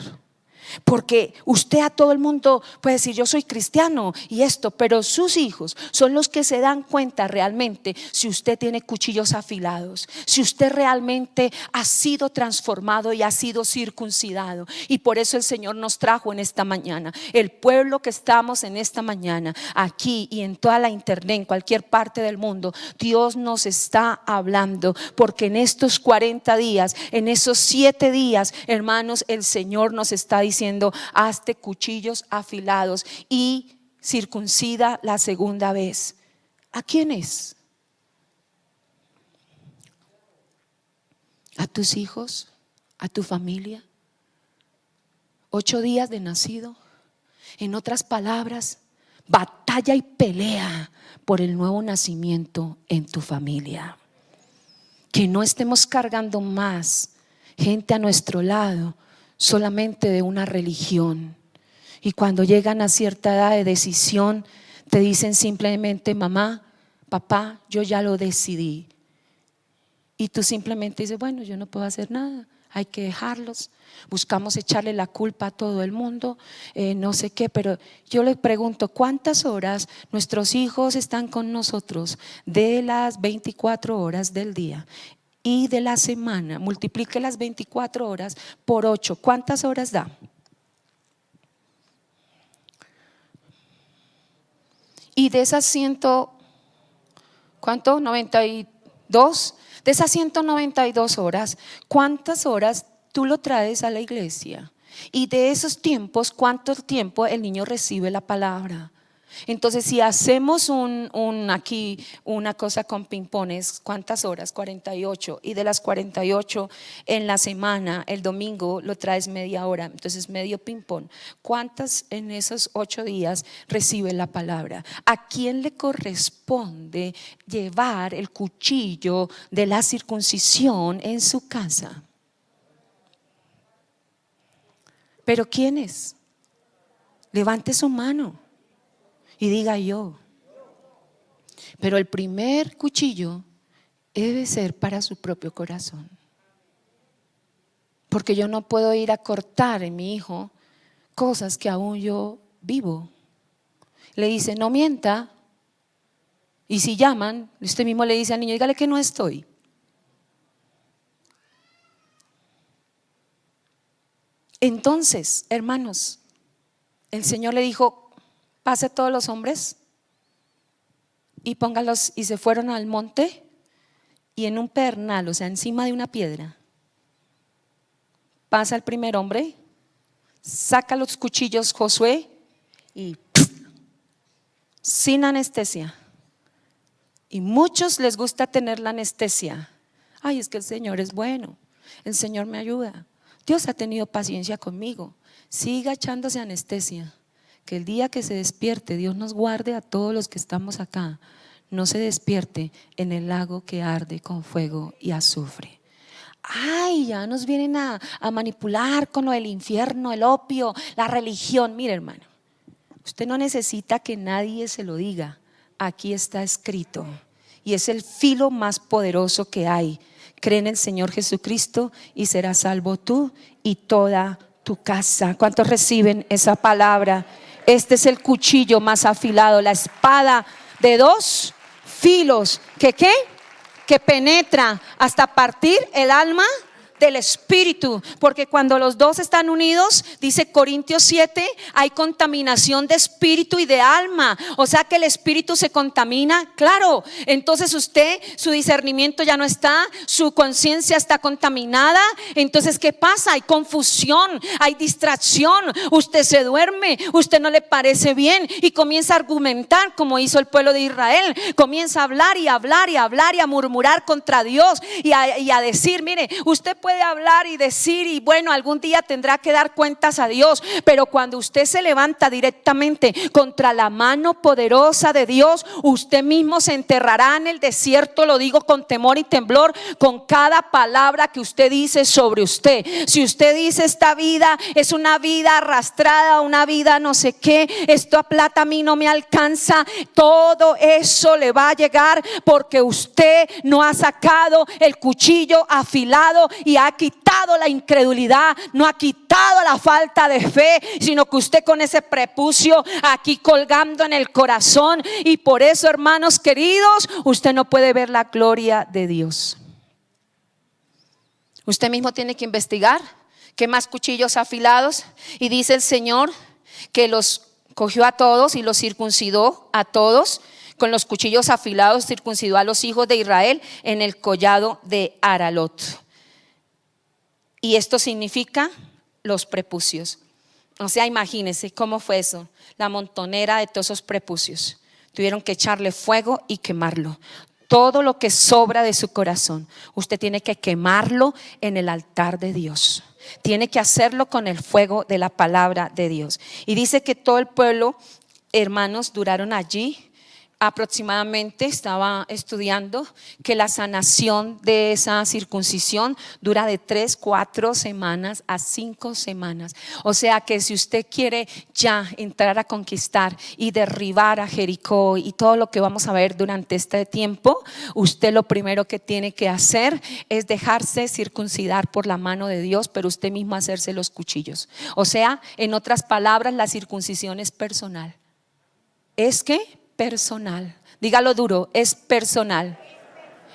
Porque usted a todo el mundo puede decir: yo soy cristiano y esto, pero sus hijos son los que se dan cuenta realmente si usted tiene cuchillos afilados, si usted realmente ha sido transformado y ha sido circuncidado. Y por eso el Señor nos trajo en esta mañana, el pueblo que estamos en esta mañana, aquí y en toda la internet, en cualquier parte del mundo. Dios nos está hablando, porque en estos 40 días, en esos 7 días, hermanos, el Señor nos está diciendo: hazte cuchillos afilados y circuncida la segunda vez. ¿A quién es? ¿A tus hijos? ¿A tu familia? 8 días de nacido. En otras palabras, batalla y pelea por el nuevo nacimiento en tu familia. Que no estemos cargando más gente a nuestro lado solamente de una religión. Y cuando llegan a cierta edad de decisión, te dicen simplemente: mamá, papá, yo ya lo decidí. Y tú simplemente dices: bueno, yo no puedo hacer nada, hay que dejarlos. Buscamos echarle la culpa a todo el mundo, no sé qué. Pero yo les pregunto: ¿cuántas horas nuestros hijos están con nosotros de las 24 horas del día? Y de la semana, multiplique las 24 horas por 8. ¿Cuántas horas da? Y de esas 92, de esas 192 horas, ¿cuántas horas tú lo traes a la iglesia? Y de esos tiempos, ¿cuánto tiempo el niño recibe la palabra? Entonces, si hacemos aquí una cosa con ping-pongs, ¿cuántas horas? 48. Y de las 48 en la semana, el domingo lo traes media hora, entonces medio ping-pong. ¿Cuántas en esos 8 días recibe la palabra? ¿A quién le corresponde llevar el cuchillo de la circuncisión en su casa? ¿Pero quién es? Levante su mano y diga: yo. Pero el primer cuchillo debe ser para su propio corazón. Porque yo no puedo ir a cortar en mi hijo cosas que aún yo vivo. Le dice: no mienta. Y si llaman, usted mismo le dice al niño: dígale que no estoy. Entonces, hermanos, el Señor le dijo: pase a todos los hombres y póngalos. Y se fueron al monte, y en un pedernal, o sea, encima de una piedra, Pasa el primer hombre, saca los cuchillos Josué y sin anestesia. Y muchos les gusta tener la anestesia. Ay, es que el Señor es bueno, el Señor me ayuda, Dios ha tenido paciencia conmigo. Siga echándose anestesia, que el día que se despierte, Dios nos guarde a todos los que estamos acá, no se despierte en el lago que arde con fuego y azufre. Ay, ya nos vienen a manipular con lo del infierno, el opio, la religión. Mire, hermano, usted no necesita que nadie se lo diga. Aquí está escrito y es el filo más poderoso que hay. Cree en el Señor Jesucristo y serás salvo tú y toda tu casa. ¿Cuántos reciben esa palabra? Este es el cuchillo más afilado, la espada de dos filos. ¿Qué? Que penetra hasta partir el alma del espíritu, porque cuando los dos están unidos, dice Corintios 7, hay contaminación de espíritu y de alma, o sea que el espíritu se contamina, claro, entonces usted, su discernimiento ya no está, su conciencia está contaminada, entonces ¿qué pasa? Hay confusión, hay distracción, usted se duerme, usted no le parece bien y comienza a argumentar como hizo el pueblo de Israel, comienza a hablar y hablar y hablar y a murmurar contra Dios y a decir, mire, usted puede hablar y decir y bueno, algún día tendrá que dar cuentas a Dios, pero cuando usted se levanta directamente contra la mano poderosa de Dios, usted mismo se enterrará en el desierto, lo digo con temor y temblor, con cada palabra que usted dice sobre usted. Si usted dice esta vida es una vida arrastrada, una vida no sé qué, esta plata a mí no me alcanza, todo eso le va a llegar porque usted no ha sacado el cuchillo afilado y ha quitado la incredulidad, no ha quitado la falta de fe, sino que usted con ese prepucio aquí colgando en el corazón, y por eso, hermanos queridos, usted no puede ver la gloria de Dios. Usted mismo tiene que investigar qué más cuchillos afilados, y dice el Señor que los cogió a todos y los circuncidó a todos. Con los cuchillos afilados circuncidó a los hijos de Israel en el collado de Aralot. Y esto significa los prepucios. O sea, imagínense cómo fue eso, la montonera de todos esos prepucios. Tuvieron que echarle fuego y quemarlo. Todo lo que sobra de su corazón, usted tiene que quemarlo en el altar de Dios. Tiene que hacerlo con el fuego de la palabra de Dios. Y dice que todo el pueblo, hermanos, duraron allí. Aproximadamente, estaba estudiando que la sanación de esa circuncisión dura de 3, 4 semanas a 5 semanas. O sea que si usted quiere ya entrar a conquistar y derribar a Jericó y todo lo que vamos a ver durante este tiempo, usted lo primero que tiene que hacer es dejarse circuncidar por la mano de Dios, pero usted mismo hacerse los cuchillos. O sea, en otras palabras, la circuncisión es personal. ¿Es qué? Personal. Dígalo duro, es personal.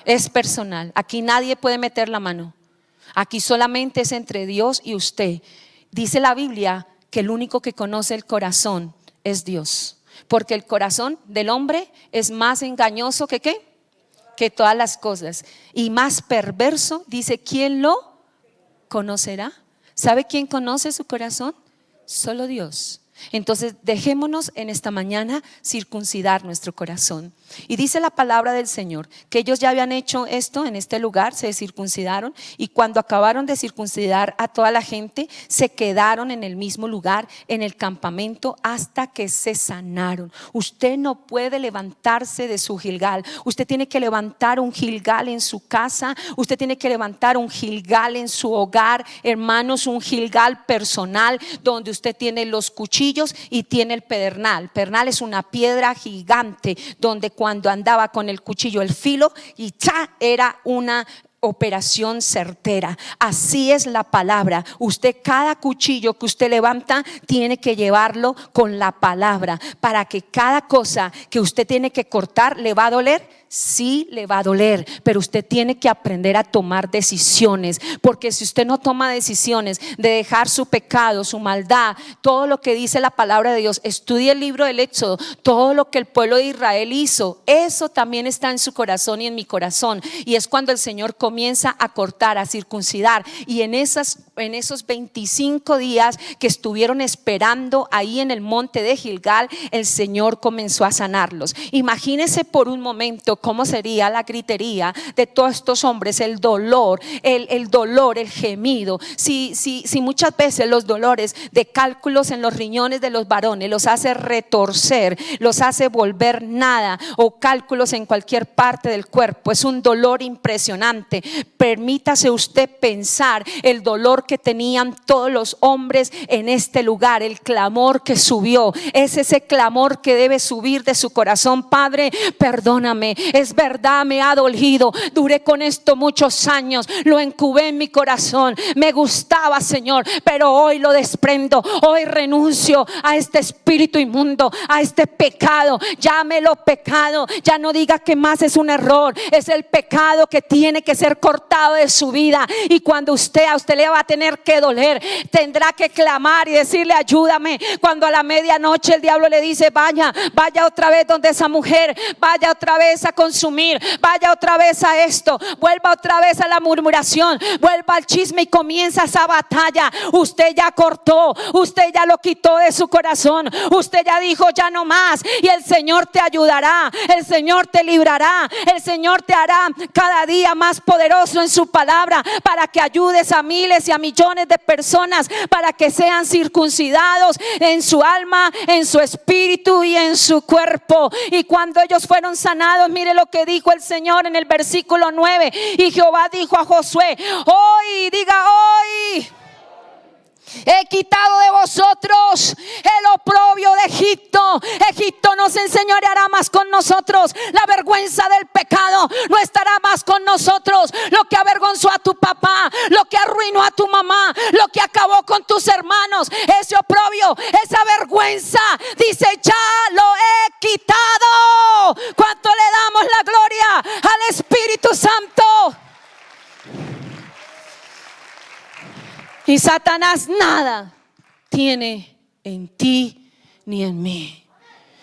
Es personal. Aquí nadie puede meter la mano. Aquí solamente es entre Dios y usted. Dice la Biblia que el único que conoce el corazón es Dios, porque el corazón del hombre es más engañoso que ¿qué? Que todas las cosas, y más perverso. Dice, ¿quién lo conocerá? ¿Sabe quién conoce su corazón? Solo Dios. Entonces dejémonos en esta mañana circuncidar nuestro corazón. Y dice la palabra del Señor que ellos ya habían hecho esto en este lugar, se circuncidaron, y cuando acabaron de circuncidar a toda la gente, se quedaron en el mismo lugar, en el campamento, hasta que se sanaron. Usted no puede levantarse de su Gilgal. Usted tiene que levantar un Gilgal en su casa, usted tiene que levantar un Gilgal en su hogar, hermanos, un Gilgal personal, donde usted tiene los cuchillos y tiene el pedernal. Pedernal es una piedra gigante donde cuando andaba con el cuchillo el filo y era una operación certera. Así es la palabra. Usted, cada cuchillo que usted levanta, tiene que llevarlo con la palabra, para que cada cosa que usted tiene que cortar, ¿le va a doler? Sí, le va a doler, pero usted tiene que aprender a tomar decisiones, porque si usted no toma decisiones de dejar su pecado, su maldad, todo lo que dice la palabra de Dios, estudie el libro del Éxodo, todo lo que el pueblo de Israel hizo, eso también está en su corazón y en mi corazón, y es cuando el Señor comienza a cortar, a circuncidar, y en esas esos 25 días que estuvieron esperando ahí en el monte de Gilgal, el Señor comenzó a sanarlos. Imagínense por un momento cómo sería la gritería de todos estos hombres, el dolor, el gemido. Si muchas veces los dolores de cálculos en los riñones de los varones los hace retorcer, los hace volver nada, o cálculos en cualquier parte del cuerpo, es un dolor impresionante. Permítase usted pensar el dolor que tenían todos los hombres en este lugar, el clamor que subió, es ese clamor que debe subir de su corazón. Padre, perdóname, es verdad, me ha dolido, duré con esto muchos años, lo incubé en mi corazón, me gustaba, Señor, pero hoy lo desprendo, hoy renuncio a este espíritu inmundo, a este pecado. Llámelo pecado, ya no diga que más es un error, es el pecado que tiene que ser cortado de su vida. Y cuando a usted le va a tener que doler, tendrá que clamar y decirle: ayúdame. Cuando a la medianoche el diablo le dice: vaya otra vez donde esa mujer, vaya otra vez a consumir, vaya otra vez a esto, vuelva otra vez a la murmuración, vuelva al chisme, y comienza esa batalla. Usted ya cortó, usted ya lo quitó de su corazón, usted ya dijo: ya no más. Y el Señor te ayudará, el Señor te librará, el Señor te hará cada día más poderoso en su palabra, para que ayudes a miles y a millones de personas, para que sean circuncidados en su alma, en su espíritu y en su cuerpo. Y cuando ellos fueron sanados, mire lo que dijo el Señor en el versículo 9: y Jehová dijo a Josué: hoy, diga hoy, he quitado de vosotros el oprobio de Egipto. Egipto no se enseñoreará más con nosotros. La vergüenza del pecado no estará más con nosotros. Lo que avergonzó a tu papá, lo que arruinó a tu mamá, lo que acabó con tus hermanos, ese oprobio, esa vergüenza, dice: ya lo he quitado. ¿Cuánto le damos la gloria al Espíritu Santo? Y Satanás nada tiene en ti ni en mí.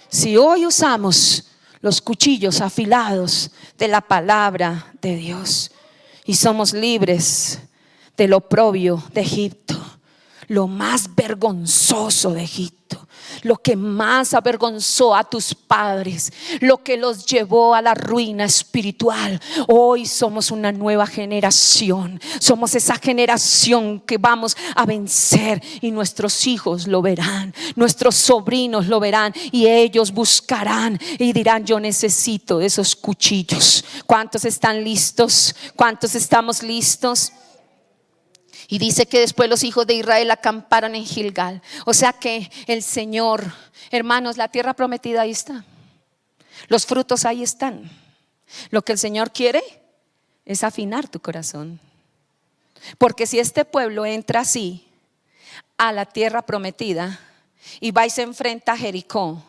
Si hoy usamos los cuchillos afilados de la palabra de Dios y somos libres del oprobio de Egipto, lo más vergonzoso de Egipto, lo que más avergonzó a tus padres, lo que los llevó a la ruina espiritual. Hoy somos una nueva generación, somos esa generación que vamos a vencer, y nuestros hijos lo verán, nuestros sobrinos lo verán, y ellos buscarán y dirán: yo necesito de esos cuchillos. ¿Cuántos están listos? ¿Cuántos estamos listos? Y dice que después los hijos de Israel acamparon en Gilgal. O sea que el Señor, hermanos, la tierra prometida ahí está, los frutos ahí están. Lo que el Señor quiere es afinar tu corazón, porque si este pueblo entra así a la tierra prometida y va y se enfrenta a Jericó,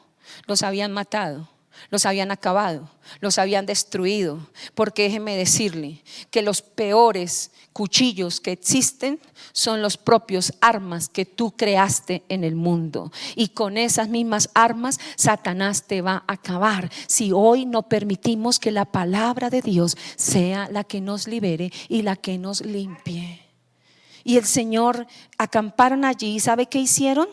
los habían matado, los habían acabado, los habían destruido. Porque déjeme decirle que los peores cuchillos que existen son los propios armas que tú creaste en el mundo, y con esas mismas armas Satanás te va a acabar si hoy no permitimos que la palabra de Dios sea la que nos libere y la que nos limpie. Y el Señor acamparon allí, ¿y sabe qué hicieron?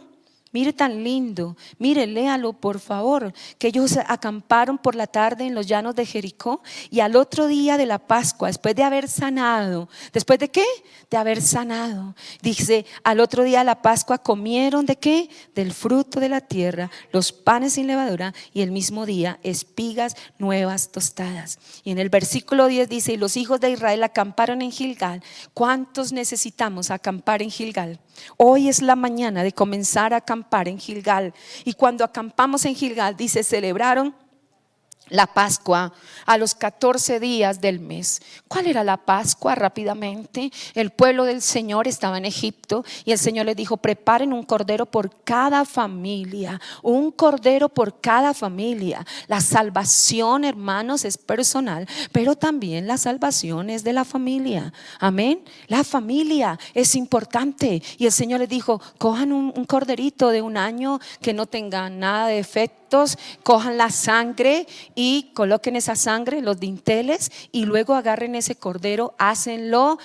Mire tan lindo, mire, léalo por favor, que ellos acamparon por la tarde en los llanos de Jericó, y al otro día de la Pascua, después de haber sanado, ¿después de qué? De haber sanado, dice: al otro día de la Pascua comieron ¿de qué? Del fruto de la tierra, los panes sin levadura, y el mismo día espigas nuevas tostadas. Y en el versículo 10 dice: y los hijos de Israel acamparon en Gilgal. ¿Cuántos necesitamos acampar en Gilgal? Hoy es la mañana de comenzar a acampar en Gilgal. Y cuando acampamos en Gilgal, dice, celebraron la Pascua a los 14 días del mes. ¿Cuál era la Pascua? Rápidamente, el pueblo del Señor estaba en Egipto, y el Señor les dijo: preparen un cordero por cada familia, un cordero por cada familia. La salvación, hermanos, es personal, pero también la salvación es de la familia. Amén. La familia es importante, y el Señor les dijo: cojan un corderito de un año que no tenga nada de defecto, corderecitos, cojan la sangre y coloquen esa sangre, los dinteles, y luego agarren ese cordero, hácenlo,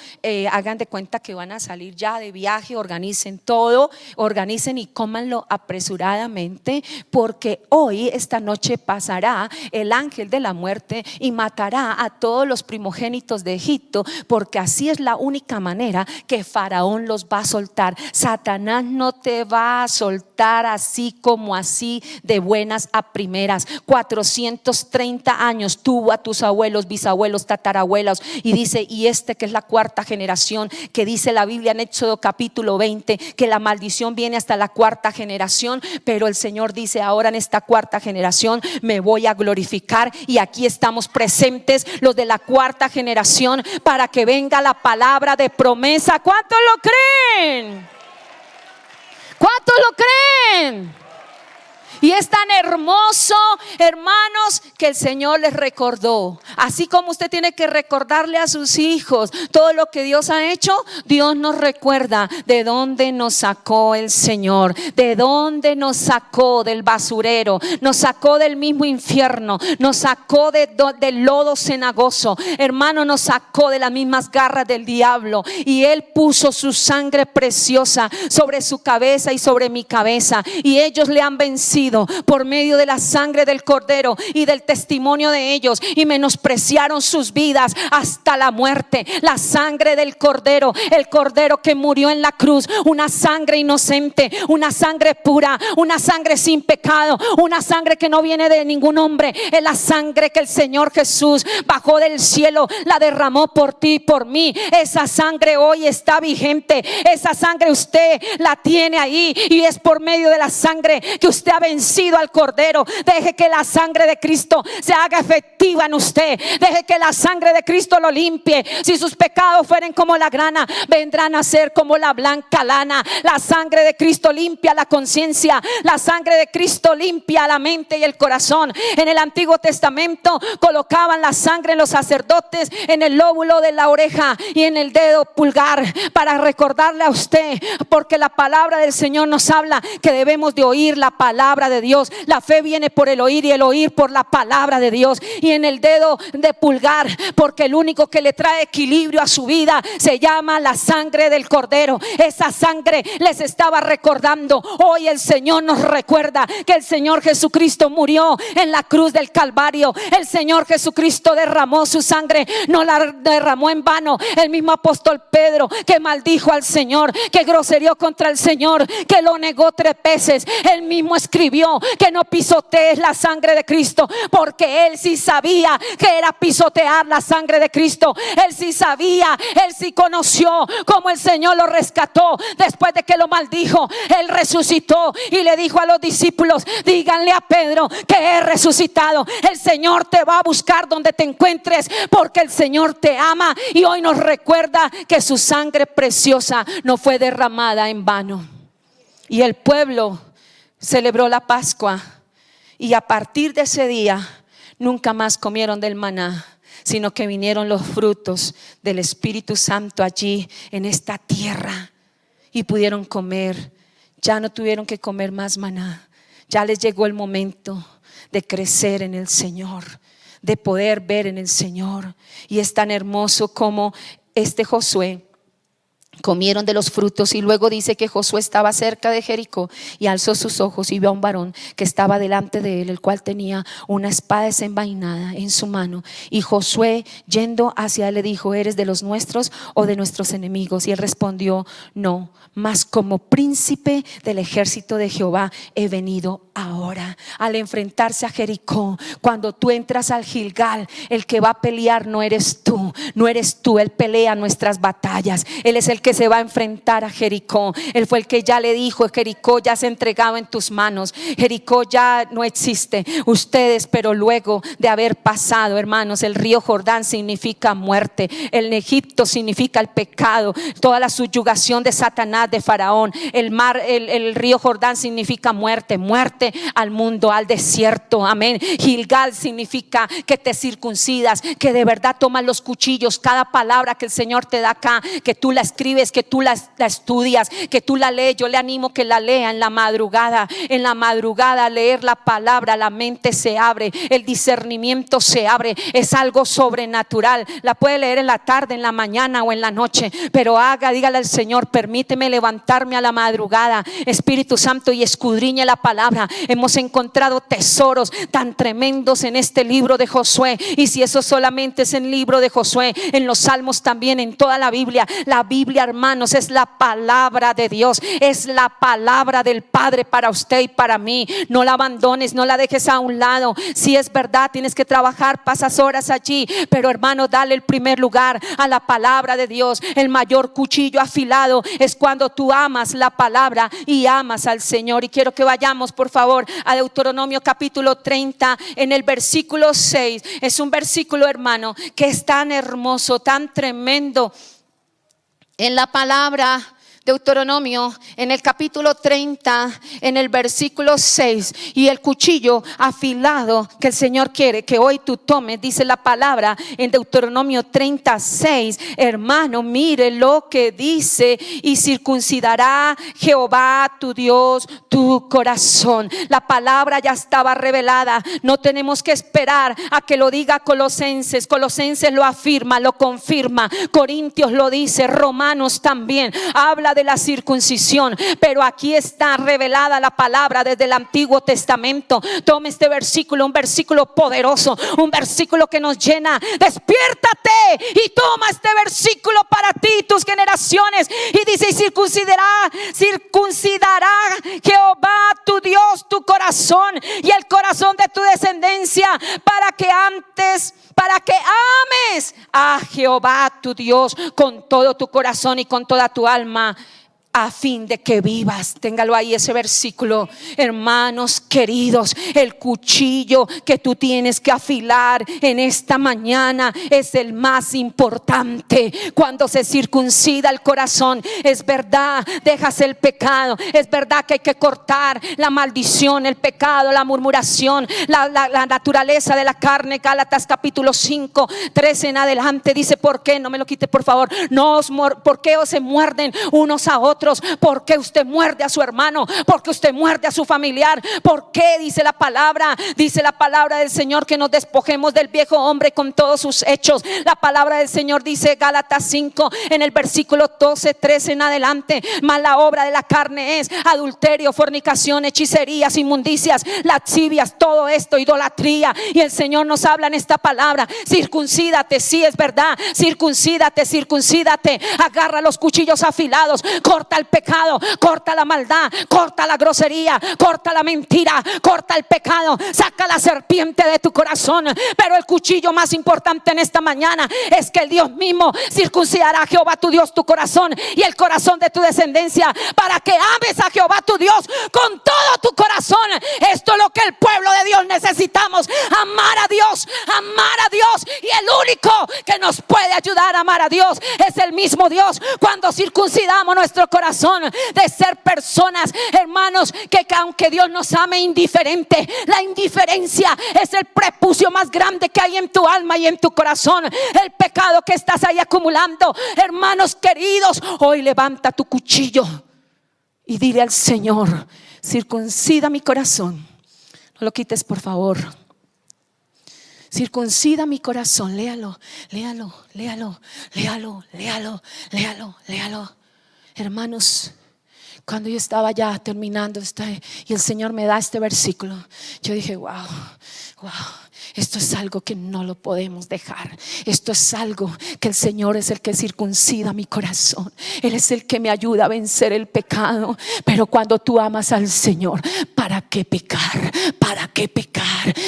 hagan de cuenta que van a salir ya de viaje, organicen todo, organicen y cómanlo apresuradamente, porque hoy, esta noche, pasará el ángel de la muerte y matará a todos los primogénitos de Egipto, porque así es la única manera que Faraón los va a soltar. Satanás no te va a soltar así como así de buenas a primeras. 430 años tuvo a tus abuelos, bisabuelos, tatarabuelos, y dice, y que es la cuarta generación, que dice la Biblia en Éxodo capítulo 20 que la maldición viene hasta la cuarta generación, pero el Señor dice, ahora en esta cuarta generación me voy a glorificar, y aquí estamos presentes los de la cuarta generación para que venga la palabra de promesa. ¿Cuántos lo creen? ¿Cuántos lo creen? Y es tan hermoso, hermanos, que el Señor les recordó. Así como usted tiene que recordarle a sus hijos todo lo que Dios ha hecho, Dios nos recuerda de dónde nos sacó el Señor, de dónde nos sacó del basurero, nos sacó del mismo infierno, nos sacó del lodo cenagoso, hermano, nos sacó de las mismas garras del diablo, y Él puso su sangre preciosa sobre su cabeza y sobre mi cabeza, y ellos le han vencido por medio de la sangre del cordero y del testimonio de ellos, y menospreciaron sus vidas hasta la muerte. La sangre del cordero, el cordero que murió en la cruz, una sangre inocente, una sangre pura, una sangre sin pecado, una sangre que no viene de ningún hombre, es la sangre que el Señor Jesús bajó del cielo, la derramó por ti y por mí. Esa sangre hoy está vigente, esa sangre usted la tiene ahí, y es por medio de la sangre que usted ha vencido al cordero. Deje que la sangre de Cristo se haga efectiva en usted, deje que la sangre de Cristo lo limpie. Si sus pecados fueren como la grana, vendrán a ser como la blanca lana. La sangre de Cristo limpia la conciencia, la sangre de Cristo limpia la mente y el corazón. En el Antiguo Testamento colocaban la sangre en los sacerdotes, en el lóbulo de la oreja y en el dedo pulgar, para recordarle a usted, porque la palabra del Señor nos habla que debemos de oír la palabra de Dios. La fe viene por el oír y el oír por la palabra de Dios. Y en el dedo de pulgar, porque el único que le trae equilibrio a su vida se llama la sangre del cordero. Esa sangre les estaba recordando. Hoy el Señor nos recuerda que el Señor Jesucristo murió en la cruz del Calvario. El Señor Jesucristo derramó su sangre, no la derramó en vano. El mismo apóstol Pedro, que maldijo al Señor, que groserió contra el Señor, que lo negó 3 veces, él mismo escribió que no pisotees la sangre de Cristo, porque él sí sabía que era pisotear la sangre de Cristo. Él sí sabía, él sí conoció cómo el Señor lo rescató. Después de que lo maldijo, él resucitó y le dijo a los discípulos: díganle a Pedro que he resucitado. El Señor te va a buscar donde te encuentres, porque el Señor te ama, y hoy nos recuerda que su sangre preciosa no fue derramada en vano. Y el pueblo celebró la Pascua, y a partir de ese día nunca más comieron del maná, sino que vinieron los frutos del Espíritu Santo allí en esta tierra, y pudieron comer. Ya no tuvieron que comer más maná. Ya les llegó el momento de crecer en el Señor, de poder ver en el Señor. Y es tan hermoso como Josué comieron de los frutos. Y luego dice que Josué estaba cerca de Jericó y alzó sus ojos y vio a un varón que estaba delante de él, el cual tenía una espada desenvainada en su mano. Y Josué, yendo hacia él, le dijo: ¿eres de los nuestros o de nuestros enemigos? Y él respondió: no, mas como príncipe del ejército de Jehová he venido ahora. Al enfrentarse a Jericó, cuando tú entras al Gilgal, el que va a pelear no eres tú, no eres tú. Él pelea nuestras batallas. Él es el que se va a enfrentar a Jericó. Él fue el que ya le dijo: Jericó ya se ha entregado en tus manos, Jericó ya no existe. Ustedes, pero luego de haber pasado, hermanos, el río Jordán significa muerte, el Egipto significa el pecado, toda la subyugación de Satanás, de Faraón. El mar, el río Jordán significa muerte, muerte al mundo, al desierto. Amén. Gilgal significa que te circuncidas, que de verdad tomas los cuchillos. Cada palabra que el Señor te da acá, que tú la escribes vives, que tú la estudias, que tú la lees. Yo le animo que la lea en la madrugada. En la madrugada leer la palabra, la mente se abre, el discernimiento se abre. Es algo sobrenatural. La puede leer en la tarde, en la mañana o en la noche, pero dígale al Señor: permíteme levantarme a la madrugada, Espíritu Santo, y escudriñe la palabra. Hemos encontrado tesoros tan tremendos en este libro de Josué, y si eso solamente es en el libro de Josué, en los Salmos también, en toda la Biblia, hermanos, es la palabra de Dios, es la palabra del Padre para usted y para mí. No la abandones, no la dejes a un lado. Si es verdad, tienes que trabajar, pasas horas allí, pero hermano, dale el primer lugar a la palabra de Dios. El mayor cuchillo afilado es cuando tú amas la palabra y amas al Señor. Y quiero que vayamos por favor a Deuteronomio capítulo 30 en el versículo 6. Es un versículo, hermano, que es tan hermoso, tan tremendo. En la palabra Deuteronomio, en el capítulo 30, en el versículo 6, y el cuchillo afilado que el Señor quiere que hoy tú tomes, dice la palabra en Deuteronomio 36, hermano, mire lo que dice: y circuncidará Jehová tu Dios tu corazón. La palabra ya estaba revelada, no tenemos que esperar a que lo diga Colosenses. Colosenses lo afirma, lo confirma, Corintios lo dice, Romanos también habla de la circuncisión, pero aquí está revelada la palabra desde el Antiguo Testamento. Toma este versículo, un versículo poderoso, un versículo que nos llena. Despiértate y toma este versículo para ti y tus generaciones, y dice: y circuncidará Jehová tu Dios tu corazón y el corazón de tu descendencia, para que ames a Jehová tu Dios con todo tu corazón y con toda tu alma, a fin de que vivas. Téngalo ahí, ese versículo, hermanos queridos. El cuchillo que tú tienes que afilar en esta mañana es el más importante. Cuando se circuncida el corazón, es verdad, dejas el pecado. Es verdad que hay que cortar la maldición, el pecado, la murmuración, la naturaleza de la carne. Gálatas capítulo 5, 13 en adelante dice: ¿por qué? No me lo quite por favor. ¿Por qué se muerden unos a otros? ¿Por qué usted muerde a su hermano? ¿Por qué usted muerde a su familiar? ¿Por qué? Dice la palabra del Señor que nos despojemos del viejo hombre con todos sus hechos. La palabra del Señor dice, Gálatas 5 en el versículo 12, 13 en adelante: mas la obra de la carne es adulterio, fornicación, hechicerías, inmundicias, lascivias, todo esto, idolatría. Y el Señor nos habla en esta palabra: circuncídate. Sí, es verdad, circuncídate. Agarra los cuchillos afilados, corta el pecado, corta la maldad, corta la grosería, corta la mentira, corta el pecado, saca la serpiente de tu corazón. Pero el cuchillo más importante en esta mañana es que el Dios mismo circuncidará Jehová tu Dios tu corazón y el corazón de tu descendencia, para que ames a Jehová tu Dios con todo tu corazón. Esto es lo que el pueblo de Dios necesitamos: amar a Dios, y el único que nos puede ayudar a amar a Dios es el mismo Dios. Cuando circuncidamos nuestro corazón, de ser personas, hermanos, que aunque Dios nos ame, indiferente. La indiferencia es el prepucio más grande que hay en tu alma y en tu corazón. El pecado que estás ahí acumulando, hermanos queridos, hoy levanta tu cuchillo y dile al Señor: circuncida mi corazón. No lo quites por favor. Circuncida mi corazón. Léalo. Hermanos, cuando yo estaba ya terminando y el Señor me da este versículo, yo dije: wow, esto es algo que no lo podemos dejar. Esto es algo que el Señor es el que circuncida mi corazón. Él es el que me ayuda a vencer el pecado. Pero cuando tú amas al Señor, ¿para qué pecar? ¿Para qué pecar?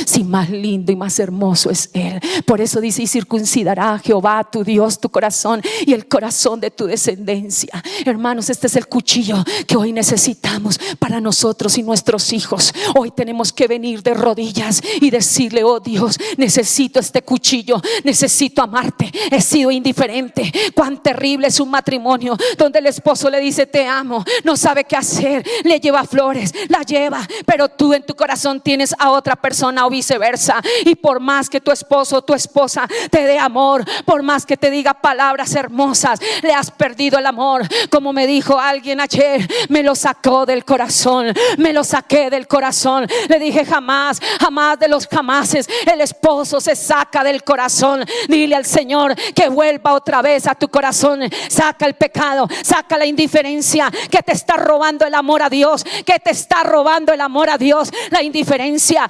Si más lindo y más hermoso es Él. Por eso dice: y circuncidará Jehová tu Dios tu corazón y el corazón de tu descendencia. Hermanos, este es el cuchillo que hoy necesitamos para nosotros y nuestros hijos. Hoy tenemos que venir de rodillas y decirle: oh Dios, necesito este cuchillo, necesito amarte. He sido indiferente. Cuán terrible es un matrimonio donde el esposo le dice: te amo, no sabe qué hacer, le lleva flores, la lleva, pero tú en tu corazón tienes a otra persona, o viceversa. viceversa. Y por más que tu esposo o tu esposa te dé amor, por más que te diga palabras hermosas, le has perdido el amor. Como me dijo alguien ayer, me lo sacó del corazón, me lo saqué del corazón. Le dije: jamás, jamás de los jamases el esposo se saca del corazón. Dile al Señor que vuelva otra vez a tu corazón. Saca el pecado, saca la indiferencia que te está robando el amor a Dios, que te está robando el amor a Dios. La indiferencia,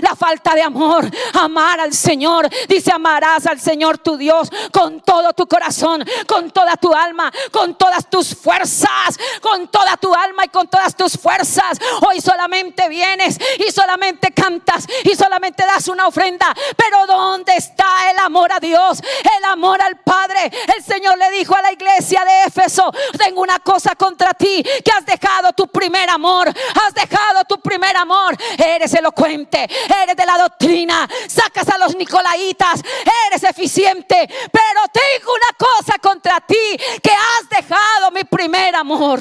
la falta de amor. Amar al Señor, dice: amarás al Señor tu Dios con todo tu corazón, con toda tu alma, con todas tus fuerzas, con toda tu alma y con todas tus fuerzas. Hoy solamente vienes y solamente cantas y solamente das una ofrenda, pero ¿dónde está el amor a Dios, el amor al Padre? El Señor le dijo a la iglesia de Éfeso: tengo una cosa contra ti, que has dejado tu primer amor, has dejado tu primer amor. Eres elocuente, eres de la doctrina, sacas a los nicolaitas, eres eficiente, pero tengo una cosa contra ti, que has dejado mi primer amor.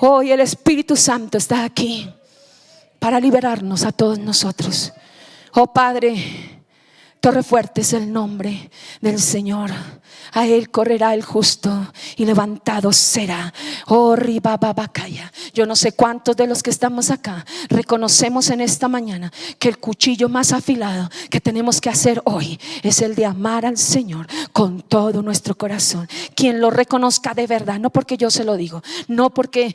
Hoy el Espíritu Santo está aquí para liberarnos a todos nosotros. Oh Padre, torre fuerte es el nombre del Señor. A Él correrá el justo y levantado será. Oh ribababacaya. Yo no sé cuántos de los que estamos acá reconocemos en esta mañana que el cuchillo más afilado que tenemos que hacer hoy es el de amar al Señor con todo nuestro corazón. Quien lo reconozca de verdad, no porque yo se lo digo, no porque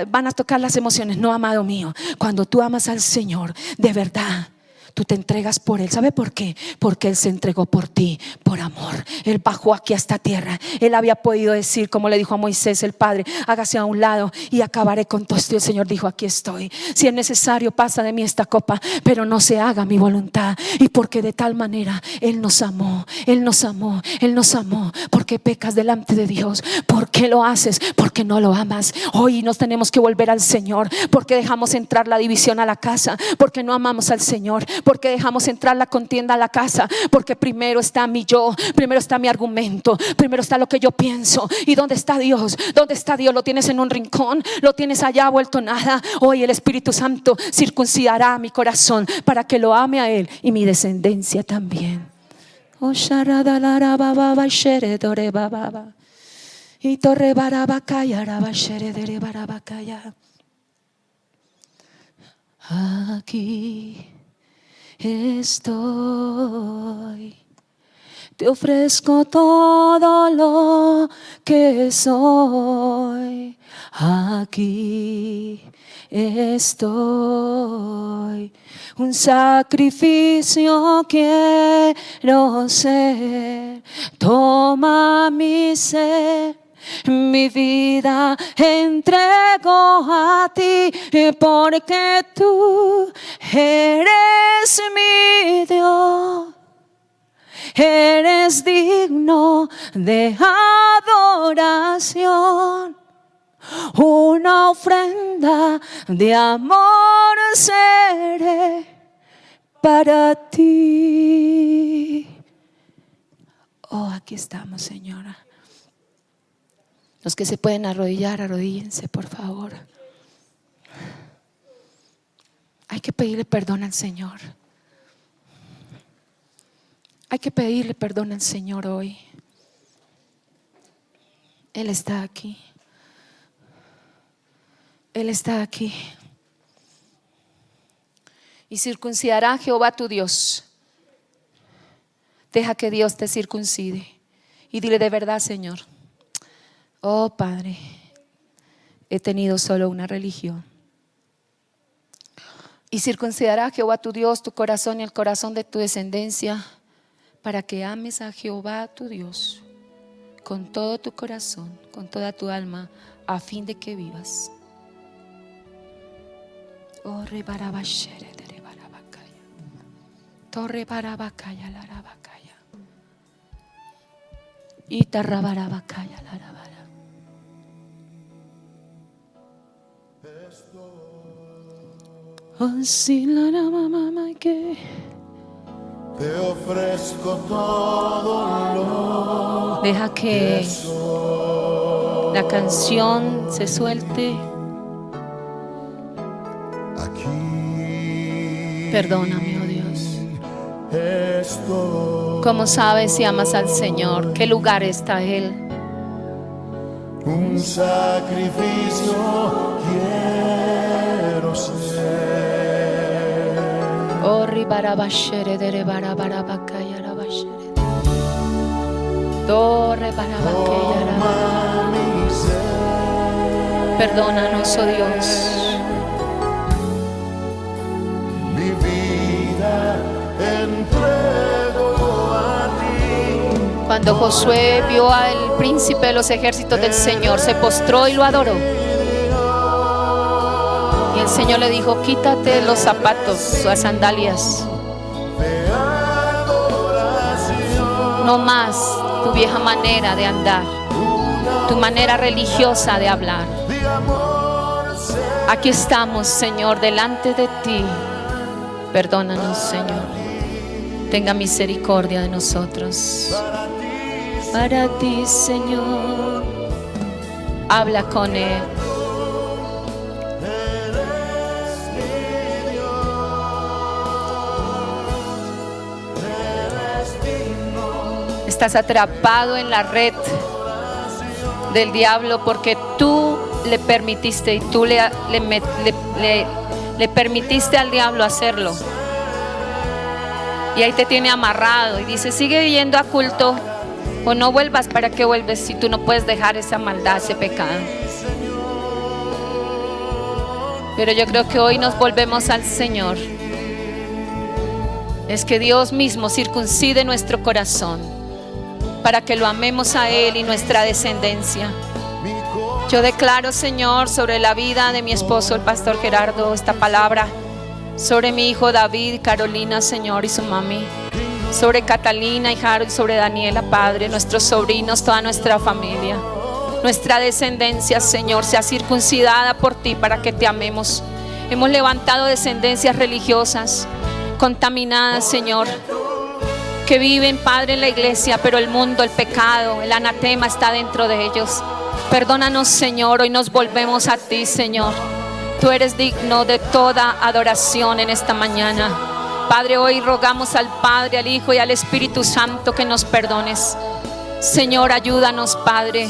van a tocar las emociones. No, amado mío, cuando tú amas al Señor de verdad, tú te entregas por Él. ¿Sabe por qué? Porque Él se entregó por ti, por amor. Él bajó aquí a esta tierra. Él había podido decir, como le dijo a Moisés el Padre: hágase a un lado y acabaré con todo esto. Y el Señor dijo: aquí estoy. Si es necesario, pasa de mí esta copa, pero no se haga mi voluntad. Y porque de tal manera Él nos amó, Él nos amó, Él nos amó. Porque pecas delante de Dios. ¿Por qué lo haces? Porque no lo amas. Hoy nos tenemos que volver al Señor. Porque dejamos entrar la división a la casa, porque no amamos al Señor, porque dejamos entrar la contienda a la casa, porque primero está mi yo, primero está mi argumento, primero está lo que yo pienso. ¿Y dónde está Dios? ¿Dónde está Dios? Lo tienes en un rincón, lo tienes allá vuelto nada. Hoy el Espíritu Santo circuncidará mi corazón para que lo ame a Él y mi descendencia también. Oh y torre barabacaya, rabashere barabacaya. Aquí estoy, te ofrezco todo lo que soy. Aquí estoy, un sacrificio quiero ser. Toma mi ser, mi vida entrego a ti, porque tú eres mi Dios. Eres digno de adoración. Una ofrenda de amor seré para ti. Oh, aquí estamos, Señora. Los que se pueden arrodillar, arrodíllense, por favor. Hay que pedirle perdón al Señor. Hay que pedirle perdón al Señor hoy. Él está aquí. Él está aquí. Y circuncidará Jehová tu Dios. Deja que Dios te circuncide. Y dile: de verdad, Señor, oh Padre, he tenido solo una religión. Y circuncidará Jehová tu Dios tu corazón y el corazón de tu descendencia, para que ames a Jehová tu Dios con todo tu corazón, con toda tu alma, a fin de que vivas. Oh, rebarabashere de rebarabacaya. Torre barabacaya la rabacaya. Y tarrabarabacaya la rabara. Oh, sí, la mamá que te ofrezco todo lo. Deja que la canción se suelte. Aquí Perdóname, oh Dios. Estoy. ¿Cómo sabes si amas al Señor? ¿Qué lugar está Él? Un sacrificio quiero ser. Oh, ribarabashere, derebarabarabacayarabashere. Torre barabakayaraba. Mi ser, Perdónanos, oh Dios. mi vida entrego a ti. Cuando Josué vio al príncipe de los ejércitos del Señor, se postró y lo adoró. Y el Señor le dijo: quítate los zapatos, las sandalias. No más tu vieja manera de andar, tu manera religiosa de hablar. Aquí estamos, Señor, delante de ti. Perdónanos, Señor. Tenga misericordia de nosotros. Para ti, Señor. Habla con Él. Estás atrapado en la red del diablo porque tú le permitiste y tú le permitiste al diablo hacerlo. Y ahí te tiene amarrado y dice: sigue yendo a culto o no vuelvas. ¿Para qué vuelves si tú no puedes dejar esa maldad, ese pecado? Pero yo creo que hoy nos volvemos al Señor. Es que Dios mismo circuncide nuestro corazón para que lo amemos a Él y nuestra descendencia. Yo declaro, Señor, sobre la vida de mi esposo, el pastor Gerardo, esta palabra sobre mi hijo David, Carolina, Señor, y su mami, sobre Catalina y Harold, sobre Daniela, Padre, nuestros sobrinos, toda nuestra familia, nuestra descendencia, Señor, sea circuncidada por ti para que te amemos. Hemos levantado descendencias religiosas contaminadas, Señor, que viven, Padre, en la iglesia, pero el mundo, el pecado, el anatema está dentro de ellos. Perdónanos, Señor, hoy nos volvemos a ti, Señor. Tú eres digno de toda adoración en esta mañana. Padre, hoy rogamos al Padre, al Hijo y al Espíritu Santo que nos perdones. Señor, ayúdanos, Padre.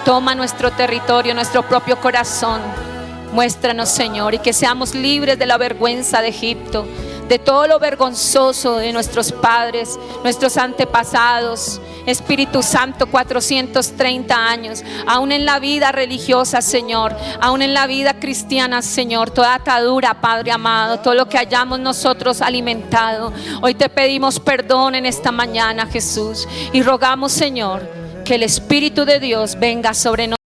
Toma nuestro territorio, nuestro propio corazón. Muéstranos, Señor, y que seamos libres de la vergüenza de Egipto, de todo lo vergonzoso de nuestros padres, nuestros antepasados. Espíritu Santo, 430 años, aún en la vida religiosa, Señor, aún en la vida cristiana, Señor, toda atadura, Padre amado, todo lo que hayamos nosotros alimentado, hoy te pedimos perdón en esta mañana, Jesús, y rogamos, Señor, que el Espíritu de Dios venga sobre nosotros.